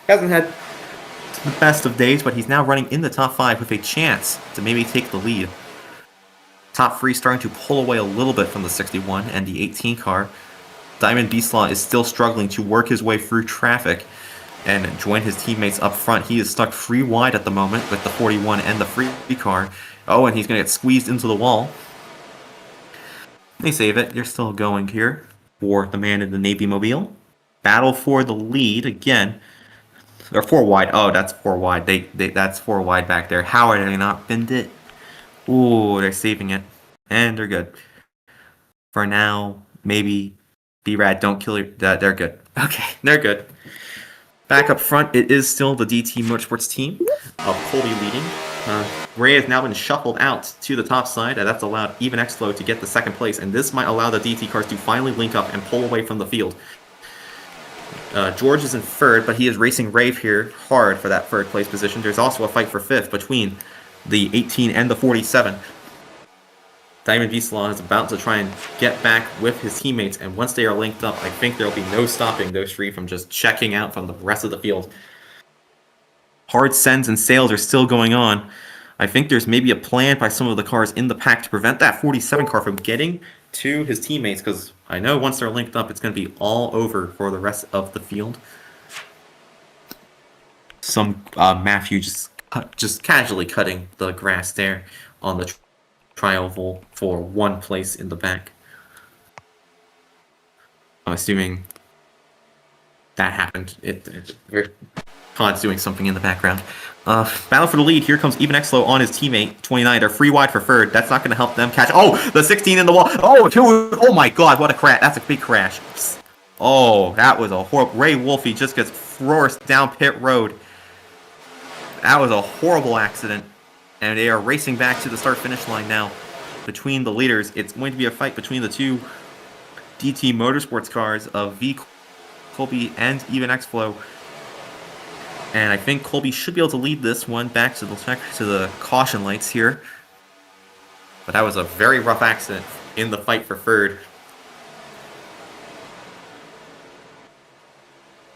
Hasn't had the best of days, but he's now running in the top 5 with a chance to maybe take the lead. Top 3 starting to pull away a little bit from the 61 and the 18 car. Diamond Beastlaw is still struggling to work his way through traffic and join his teammates up front. He is stuck 3 wide at the moment with the 41 and the free car. Oh, and he's going to get squeezed into the wall. They save it. They're still going here for the man in the Navy Mobile. Battle for the lead again. They're 4 wide. Oh, that's 4 wide. That's 4 wide back there. How are they not binned it? Ooh, they're saving it. And they're good. For now, maybe B-Rad, don't kill your... They're good. Okay, they're good. Back up front, it is still the DT Motorsports team of Colby leading. Ray has now been shuffled out to the top side, and that's allowed Even X-Flow to get the second place, and this might allow the DT cars to finally link up and pull away from the field. George is in third, but he is racing Rave here hard for that third place position. There's also a fight for fifth between the 18 and the 47. Diamond Vselaw is about to try and get back with his teammates, and once they are linked up, I think there will be no stopping those three from just checking out from the rest of the field. Hard sends and sails are still going on. I think there's maybe a plan by some of the cars in the pack to prevent that 47 car from getting to his teammates, because I know once they're linked up, it's going to be all over for the rest of the field. Some Matthew just casually cutting the grass there on the tri-oval for one place in the back. I'm assuming that happened. Todd's doing something in the background. Battle for the lead. Here comes Even X-Flow on his teammate, 29. They're free wide for third. That's not going to help them catch. Oh, the 16 in the wall. Oh my God, what a crash. That's a big crash. Oh, that was a horrible. Ray Wolfe just gets forced down pit road. That was a horrible accident. And they are racing back to the start-finish line now. Between the leaders, it's going to be a fight between the two DT Motorsports cars of V. Colby and Even X-Flow. And I think Colby should be able to lead this one back to the caution lights here. But that was a very rough accident in the fight for third.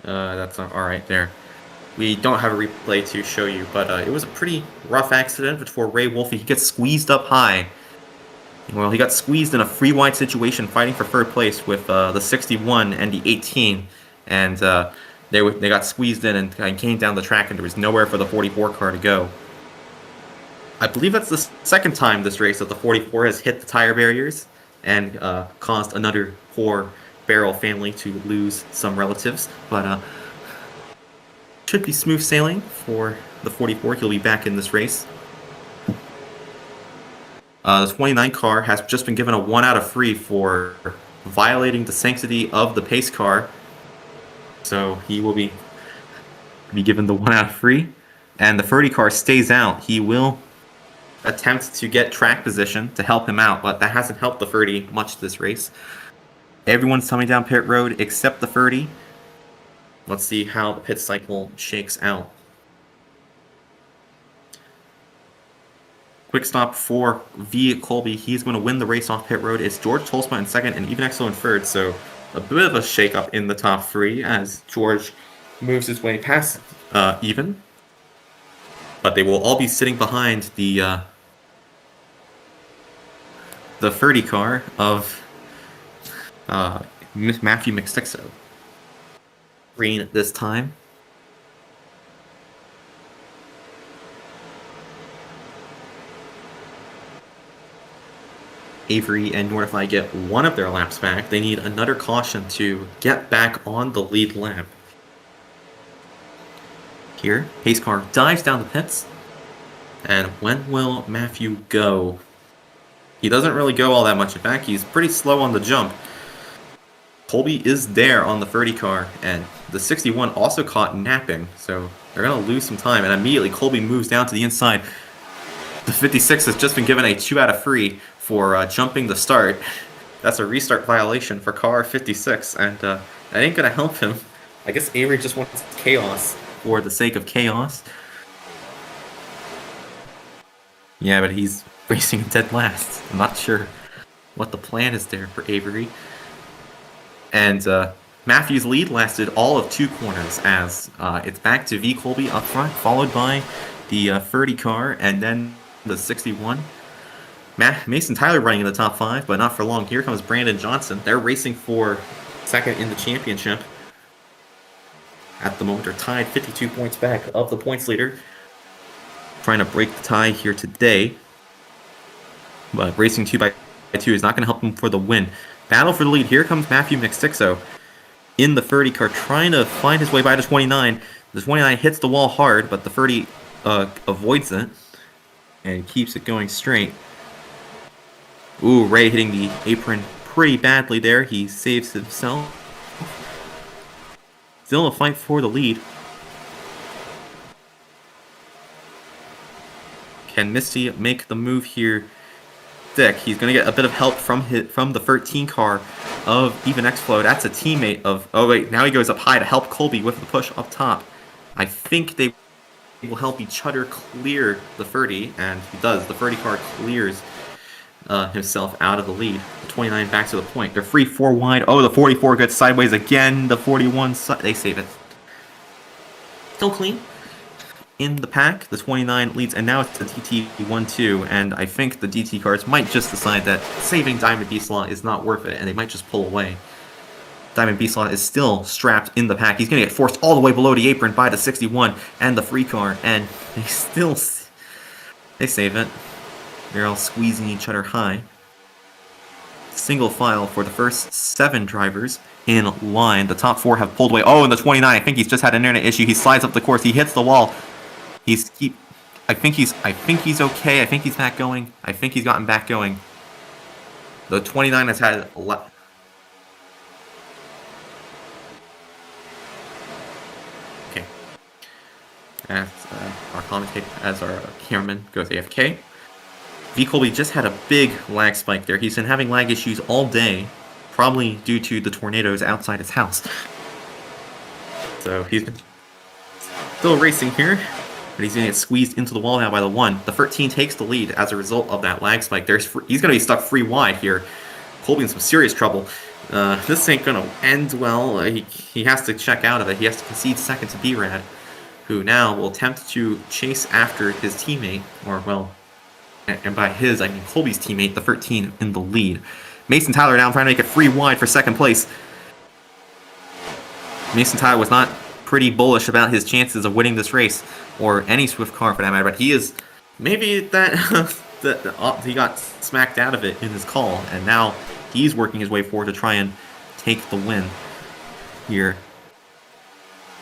That's not alright there. We don't have a replay to show you, but it was a pretty rough accident before Ray Wolfe. He gets squeezed up high. Well, he got squeezed in a free wide situation fighting for third place with the 61 and the 18. And they got squeezed in and came down the track, and there was nowhere for the 44 car to go. I believe that's the second time this race that the 44 has hit the tire barriers and caused another poor Barrel family to lose some relatives. But should be smooth sailing for the 44. He'll be back in this race. The 29 car has just been given a 1 out of 3 for violating the sanctity of the pace car. So he will be given the 1 out of 3. And the 30 car stays out. He will attempt to get track position to help him out, but that hasn't helped the 30 much this race. Everyone's coming down pit road except the 30. Let's see how the pit cycle shakes out. Quick stop for V. Colby. He's going to win the race off pit road. It's George Tolsma in second and Even X-Flow in third. So a bit of a shake-up in the top three as George moves his way past Even. But they will all be sitting behind the 30 car of Matthew McStixo. Green this time. Avery and Nortify get one of their laps back. They need another caution to get back on the lead lap. Here, pace car dives down the pits. And when will Matthew go? He doesn't really go all that much. In fact, he's pretty slow on the jump. Colby is there on the 30 car, and the 61 also caught napping, so they're going to lose some time. And immediately, Colby moves down to the inside. The 56 has just been given a 2 out of 3 for jumping the start. That's a restart violation for car 56, and that ain't going to help him. I guess Avery just wants chaos for the sake of chaos. Yeah, but he's racing dead last. I'm not sure what the plan is there for Avery. And Matthew's lead lasted all of 2 corners as it's back to V. Colby up front, followed by the 30 car and then the 61. Mason Tyler running in the top 5, but not for long. Here comes Brandon Johnson. They're racing for second in the championship. At the moment, they're tied 52 points back of the points leader. Trying to break the tie here today. But racing 2x2 is not going to help them for the win. Battle for the lead. Here comes Matthew McStixo in the 30 car, trying to find his way by the 29. The 29 hits the wall hard, but the 30 avoids it and keeps it going straight. Ooh, Ray hitting the apron pretty badly there. He saves himself. Still a fight for the lead. Can Misty make the move here? Thick. He's going to get a bit of help from the 13 car of Even Explode. That's a teammate of... Oh, wait. Now he goes up high to help Colby with the push up top. I think they will help each other clear the 30, and he does. The 30 car clears himself out of the lead. The 29 back to the point. They're free 4 wide. Oh, the 44 gets sideways again. The 41, they save it. Still clean in the pack. The 29 leads, and now it's the DT 1-2, and I think the DT cars might just decide that saving Diamond Beastlaw is not worth it, and they might just pull away. Diamond Beastlaw is still strapped in the pack. He's going to get forced all the way below the apron by the 61 and the free car, and they save it. They're all squeezing each other high. Single file for the first 7 drivers in line. The top 4 have pulled away. Oh, and the 29, I think he's just had an internet issue. He slides up the course. He hits the wall. I think he's okay. I think he's back going. I think he's gotten back going. The 29 has had a lot. Okay. As our commentator, as our cameraman goes AFK. V. Colby just had a big lag spike there. He's been having lag issues all day, probably due to the tornadoes outside his house. So he's been still racing here, but he's going to get squeezed into the wall now by the 1. The 13 takes the lead as a result of that lag spike. He's going to be stuck free wide here. Colby in some serious trouble. This ain't going to end well. He has to check out of it. He has to concede second to B-Rad, who now will attempt to chase after his teammate, or well, and by his, I mean Colby's teammate, the 13 in the lead. Mason Tyler now trying to make it free wide for second place. Mason Tyler was not pretty bullish about his chances of winning this race, or any Swift car for that matter, but he is, maybe that he got smacked out of it in his call, and now he's working his way forward to try and take the win here.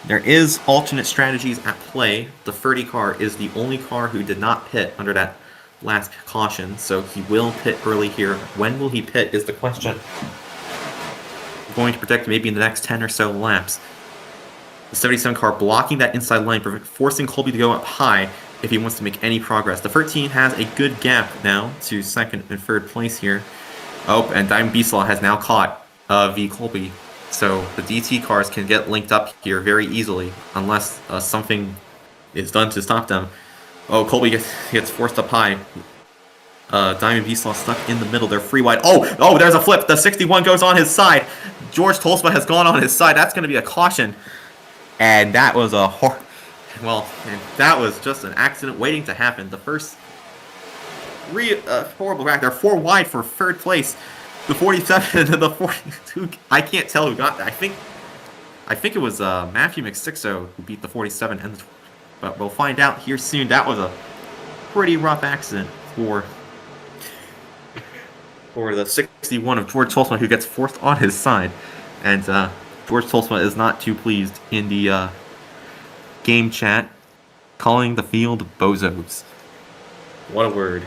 There is alternate strategies at play. The 30 car is the only car who did not pit under that last caution, so he will pit early here. When will he pit is the question. Going to protect maybe in the next 10 or so laps. The 77 car blocking that inside line, forcing Colby to go up high if he wants to make any progress. The 13 has a good gap now to second and third place here. Oh, and Diamond Beastlaw has now caught V. Colby, so the DT cars can get linked up here very easily unless something is done to stop them. Oh, Colby gets forced up high. Diamond Beastlaw stuck in the middle. They're free wide. Oh, there's a flip. The 61 goes on his side. George Tolsma has gone on his side. That's going to be a caution. And that was that was just an accident waiting to happen. The first horrible crack. They're 4 wide for third place. The 47 and the 42. I can't tell who got that. I think it was Matthew McSixo who beat the 47 and the. But we'll find out here soon. That was a pretty rough accident for the 61 of George Tolsma, who gets forced on his side. And George Tolsma is not too pleased in the game chat, calling the field bozos. What a word.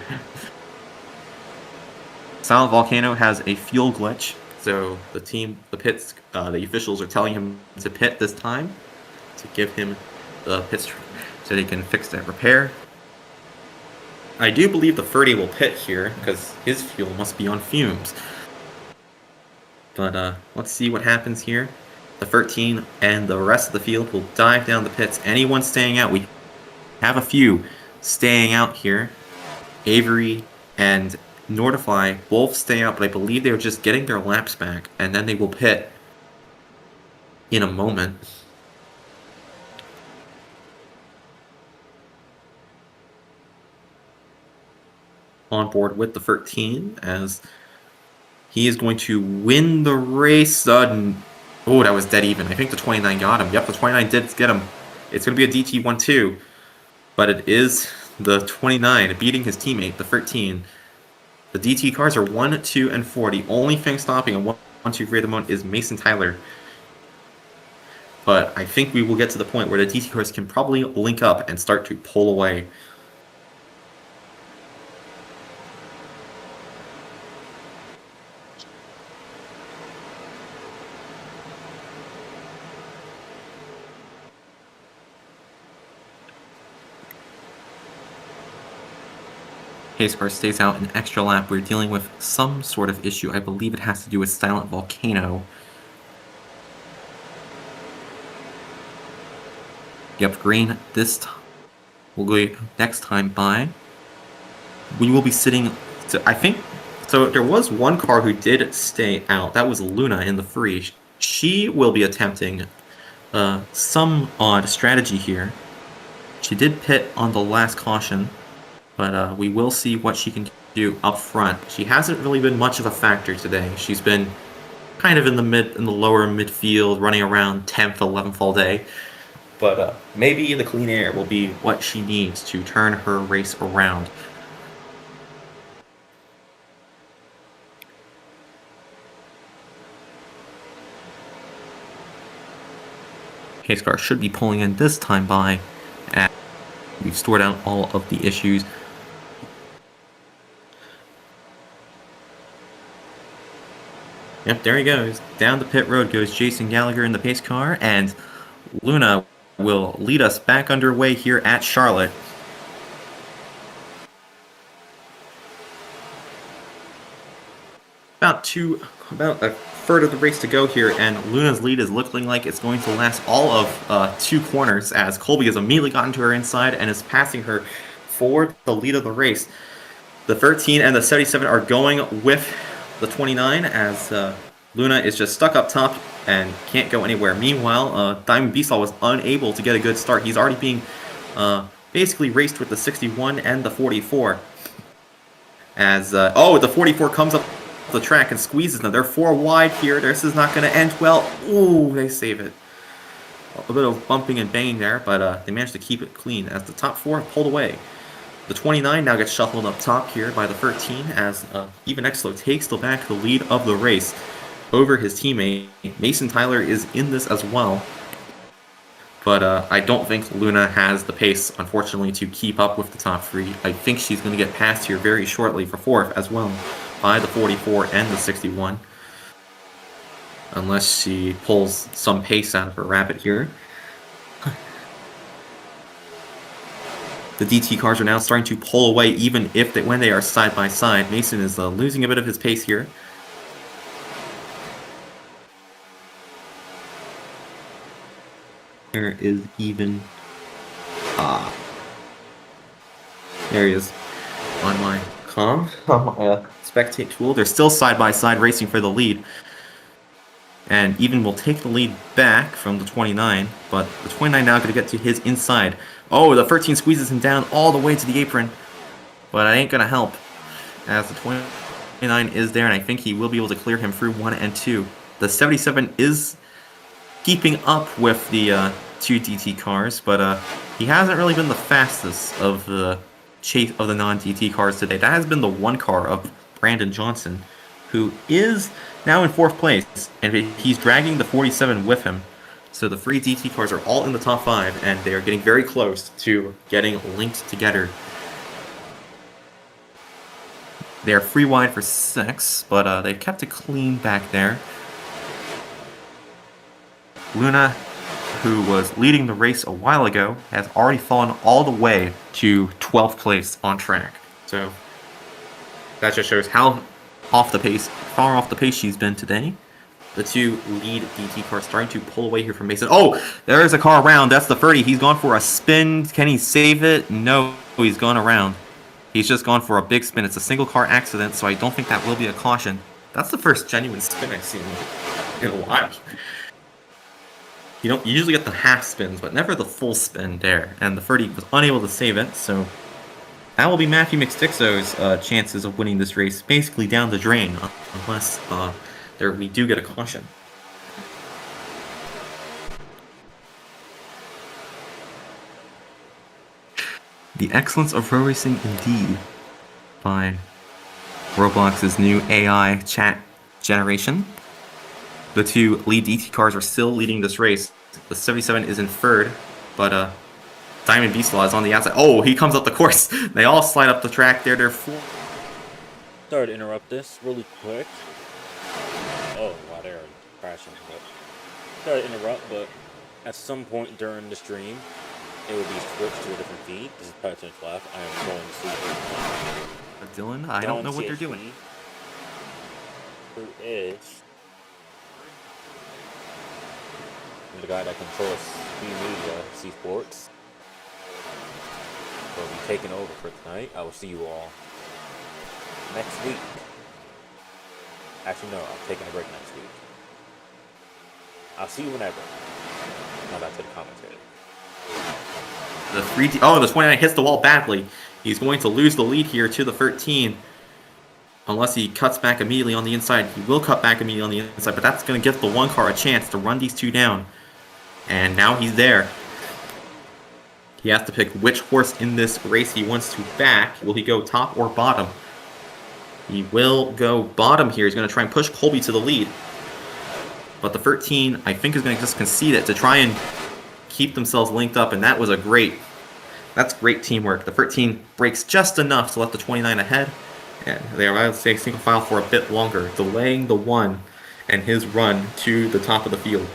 Silent Volcano has a fuel glitch, so the officials are telling him to pit this time, to give him the pit so they can fix that repair. I do believe the 30 will pit here, because his fuel must be on fumes. But let's see what happens here. The 13 and the rest of the field will dive down the pits. Anyone staying out, we have a few staying out here. Avery and Nordify both stay out, but I believe they were just getting their laps back, and then they will pit in a moment. On board with the 13 as he is going to win the race. Oh, that was dead even. I think the 29 got him. Yep, the 29 did get him. It's going to be a DT 1-2, but it is the 29 beating his teammate, the 13. The DT cars are 1, 2, and 4. The only thing stopping a 1-2 grade mode is Mason Tyler. But I think we will get to the point where the DT cars can probably link up and start to pull away. Pace car stays out an extra lap. We're dealing with some sort of issue. I believe it has to do with Silent Volcano. Yep, green this time. We'll go next time by. We will be sitting, so I think, so there was one car who did stay out. That was Luna in the free. She will be attempting some odd strategy here. She did pit on the last caution, but we will see what she can do up front. She hasn't really been much of a factor today. She's been kind of in the lower midfield, running around 10th, 11th all day. But maybe the clean air will be what she needs to turn her race around. Pace car should be pulling in this time by, and we've stored out all of the issues. Yep, there he goes. Down the pit road goes Jason Gallagher in the pace car, and Luna will lead us back underway here at Charlotte. About a third of the race to go here, and Luna's lead is looking like it's going to last all of 2 corners, as Colby has immediately gotten to her inside and is passing her for the lead of the race. The 13 and the 77 are going with the 29, as Luna is just stuck up top and can't go anywhere. Meanwhile, Diamond Beastlaw was unable to get a good start. He's already being basically raced with the 61 and the 44. As, the 44 comes up the track and squeezes them. They're 4 wide here. This is not going to end well. Ooh, they save it. A bit of bumping and banging there, but they managed to keep it clean as the top 4 pulled away. The 29 now gets shuffled up top here by the 13 as Even Exlo takes the lead of the race over his teammate. Mason Tyler is in this as well. But I don't think Luna has the pace, unfortunately, to keep up with the top 3. I think she's going to get passed here very shortly for 4th as well by the 44 and the 61. Unless she pulls some pace out of her Rapid here. The DT cars are now starting to pull away even when they are side by side. Mason is losing a bit of his pace here. There is even... there he is on my on my spectate tool. They're still side by side racing for the lead. And Even will take the lead back from the 29, but the 29 now going to get to his inside. Oh, the 13 squeezes him down all the way to the apron, but it ain't going to help, as the 29 is there, and I think he will be able to clear him through 1 and 2. The 77 is keeping up with the 2 DT cars, but he hasn't really been the fastest of the chase of the non-DT cars today. That has been the 1 car of Brandon Johnson, who is now in 4th place, and he's dragging the 47 with him. So the 3 DT cars are all in the top 5, and they are getting very close to getting linked together. They are 3 wide for 6, but they kept it clean back there. Luna, who was leading the race a while ago, has already fallen all the way to 12th place on track. So that just shows how far off the pace she's been today. The 2 lead DT cars starting to pull away here from Mason. Oh, there is a car around. That's the 30. He's gone for a spin. Can he save it? No, he's gone around. He's just gone for a big spin. It's a single car accident, so I don't think that will be a caution. That's the first genuine spin I've seen in a while. You usually get the half spins, but never the full spin there. And the 30 was unable to save it, so that will be Matthew McStixo's chances of winning this race basically down the drain, unless we do get a caution. The excellence of row racing indeed by Roblox's new AI chat generation. The 2 lead DT cars are still leading this race. The 77 is in 3rd, but Diamond Beastlaw is on the outside. Oh, he comes up the course. They all slide up the track there. They're 4. Sorry to interrupt this really quick. Oh, wow, they're crashing. Sorry to interrupt, but at some point during the stream, it will be switched to a different feed. This is President Left. I am going to sleep. Dylan, I don't know what they're doing. Who is the guy that controls Speed Media, C Sports. Will be taking over for tonight. I will see you all next week. Actually, no, I'm taking a break next week. I'll see you whenever. Now back to the commentary. The 29 hits the wall badly. He's going to lose the lead here to the 13. Unless he cuts back immediately on the inside. He will cut back immediately on the inside, but that's going to give the one car a chance to run these two down. And now he's there. He has to pick which horse in this race he wants to back. Will he go top or bottom? He will go bottom here. He's going to try and push Colby to the lead. But the 13, I think, is going to just concede it to try and keep themselves linked up, and that's great teamwork. The 13 breaks just enough to let the 29 ahead, and they are, I would say, single file for a bit longer, delaying the 1 and his run to the top of the field.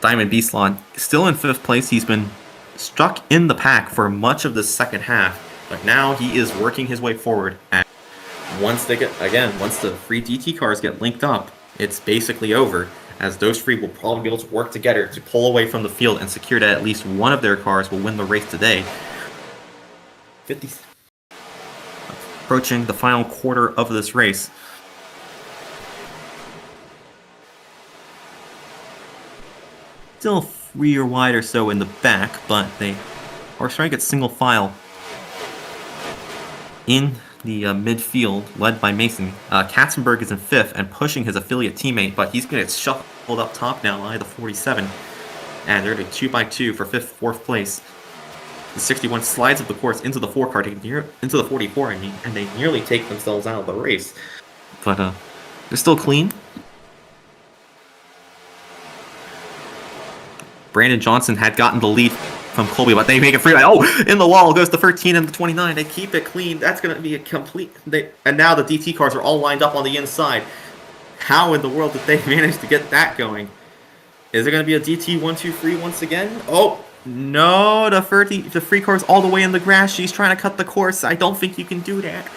Diamond Beastlon still in 5th place. He's been stuck in the pack for much of the second half, but now he is working his way forward. And once the free DT cars get linked up, it's basically over, as those three will probably be able to work together to pull away from the field and secure that at least one of their cars will win the race today. Approaching the final quarter of this race. Still 3 or wide or so in the back, but they are starting to get single file in the midfield, led by Mason. Katzenberg is in 5th and pushing his affiliate teammate, but he's going to get shuffled up top now by the 47. And they're going to 2x2 for 4th place. The 61 slides up the course into the 4 car, into the 44, and they nearly take themselves out of the race. But they're still clean. Brandon Johnson had gotten the lead from Colby, but they make it free. Oh, in the wall goes the 13 and the 29. They keep it clean. That's going to be a complete... And now the DT cars are all lined up on the inside. How in the world did they manage to get that going? Is there going to be a DT 1-2-3 once again? Oh, no. The free car's all the way in the grass. She's trying to cut the course. I don't think you can do that.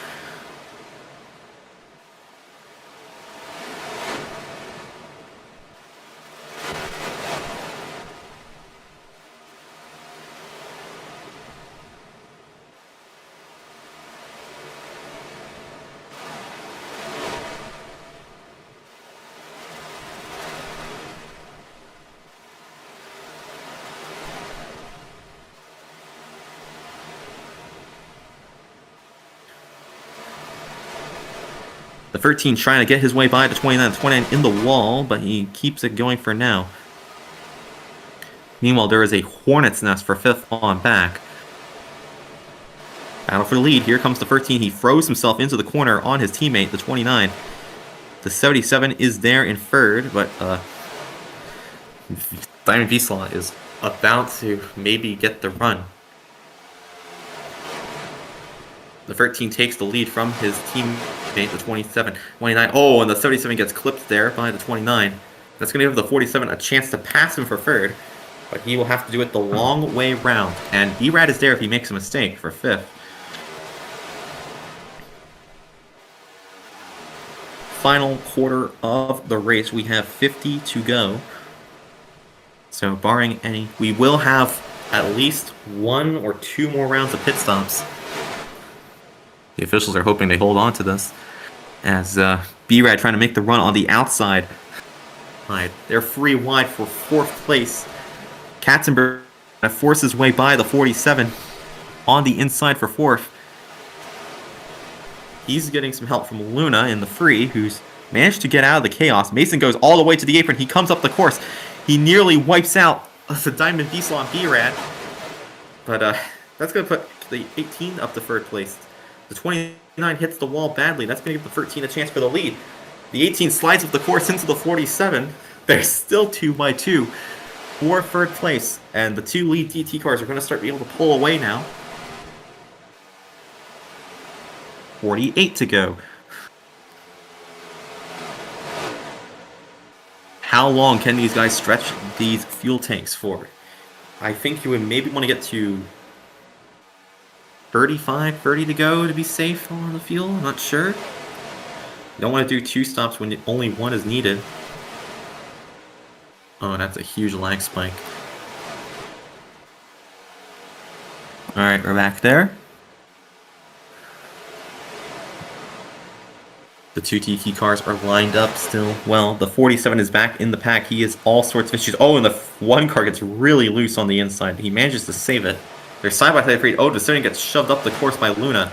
The 13 trying to get his way by the 29. The 29 in the wall, but he keeps it going for now. Meanwhile, there is a hornet's nest for 5th on back. Battle for the lead. Here comes the 13. He throws himself into the corner on his teammate, the 29. The 77 is there in 3rd, but Diamond Beastlon is about to maybe get the run. The 13 takes the lead from his teammate, the 27. 29. Oh, and the 77 gets clipped there by the 29. That's going to give the 47 a chance to pass him for 3rd, but he will have to do it the long way round. And B-Rad is there if he makes a mistake for 5th. Final quarter of the race. We have 50 to go. So barring any, we will have at least 1 or 2 more rounds of pit stops. The officials are hoping they hold on to this, as B-Rad trying to make the run on the outside. They're free wide for 4th place. Katzenberg forces his way by the 47 on the inside for 4th. He's getting some help from Luna in the free, who's managed to get out of the chaos. Mason goes all the way to the apron. He comes up the course. He nearly wipes out the Diamond Beastlon B-Rad. But that's going to put the 18 up to 3rd place. The 29 hits the wall badly. That's going to give the 13 a chance for the lead. The 18 slides up the course into the 47. They're still 2x2 for 3rd place. And the 2 lead DT cars are going to start being able to pull away now. 48 to go. How long can these guys stretch these fuel tanks for? I think you would maybe want to get to 30 to go to be safe on the field. I'm not sure. You don't want to do 2 stops when only 1 is needed. Oh, that's a huge lag spike. Alright, we're back there. The 2 DT cars are lined up still. Well, the 47 is back in the pack. He has all sorts of issues. Oh, and the 1 car gets really loose on the inside. He manages to save it. They're side-by-side free. Oh, Desonian gets shoved up the course by Luna.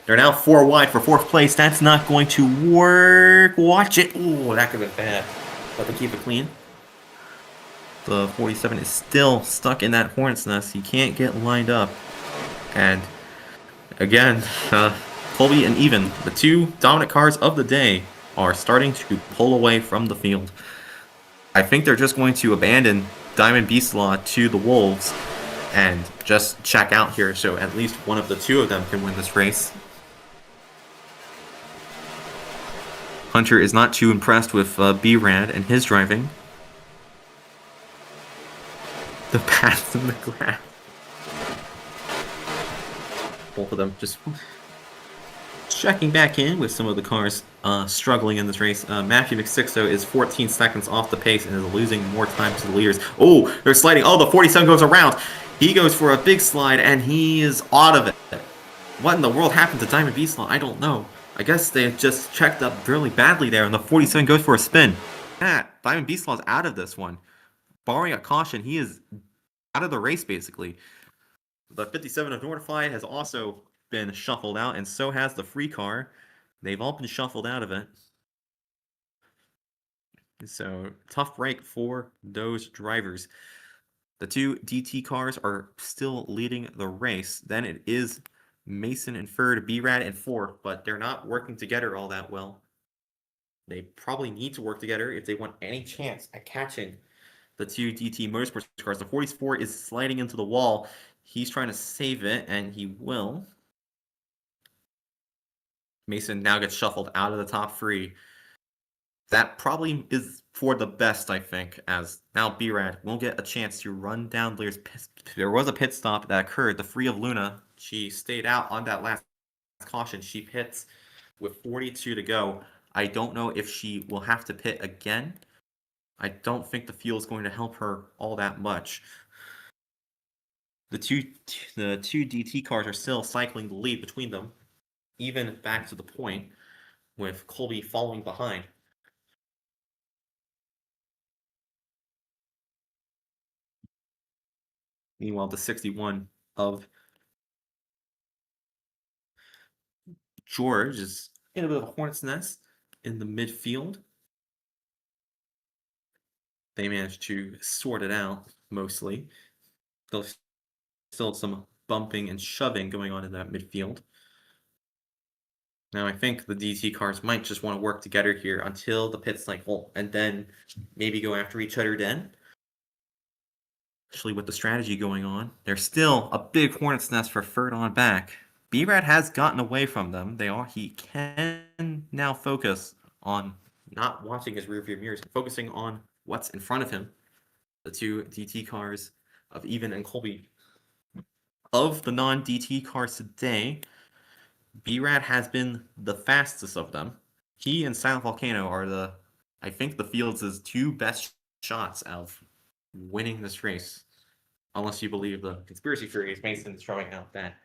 They're now 4 wide for 4th place. That's not going to work. Watch it. Ooh, that could have been bad. But they keep it clean. The 47 is still stuck in that hornet's nest. He can't get lined up. And again, Colby and Even, the 2 dominant cars of the day, are starting to pull away from the field. I think they're just going to abandon Diamond Beast Law to the Wolves and just check out here, so at least one of the 2 of them can win this race. Hunter is not too impressed with B-Rad and his driving. The paths in the grass. Both of them just checking back in with some of the cars struggling in this race. Matthew McSixo is 14 seconds off the pace and is losing more time to the leaders. Oh, they're sliding. Oh, the 47 goes around. He goes for a big slide and he is out of it. What in the world happened to Diamond Beast Law? I don't know. I guess they just checked up really badly there and the 47 goes for a spin. Diamond Beast Law is out of this one. Barring a caution, he is out of the race basically. The 57 of Nortify has also been shuffled out, and so has the free car. They've all been shuffled out of it. So, tough break for those drivers. The 2 DT cars are still leading the race. Then it is Mason in 3rd, B-Rad in 4th, but they're not working together all that well. They probably need to work together if they want any chance at catching the 2 DT Motorsports cars. The 44 is sliding into the wall. He's trying to save it, and he will. Mason now gets shuffled out of the top 3. That probably is for the best, I think, as now B-Rad won't get a chance to run down Lear's pit. There was a pit stop that occurred. The free of Luna, she stayed out on that last caution. She pits with 42 to go. I don't know if she will have to pit again. I don't think the fuel is going to help her all that much. The two DT cars are still cycling the lead between them, even back to the point, with Colby following behind. Meanwhile, the 61 of George is in a bit of a hornet's nest in the midfield. They managed to sort it out, mostly. There's still some bumping and shoving going on in that midfield. Now, I think the DT cars might just want to work together here until the pit cycle, and then maybe go after each other then. Especially with the strategy going on. There's still a big hornet's nest for third on back. B-Rad has gotten away from them. He can now focus on not watching his rearview mirrors, focusing on what's in front of him. The 2 DT cars of Even and Colby. Of the non-DT cars today, B-Rad has been the fastest of them. He and Silent Volcano are I think the field's 2 best shots of winning this race. Unless you believe the conspiracy theories Mason's throwing out that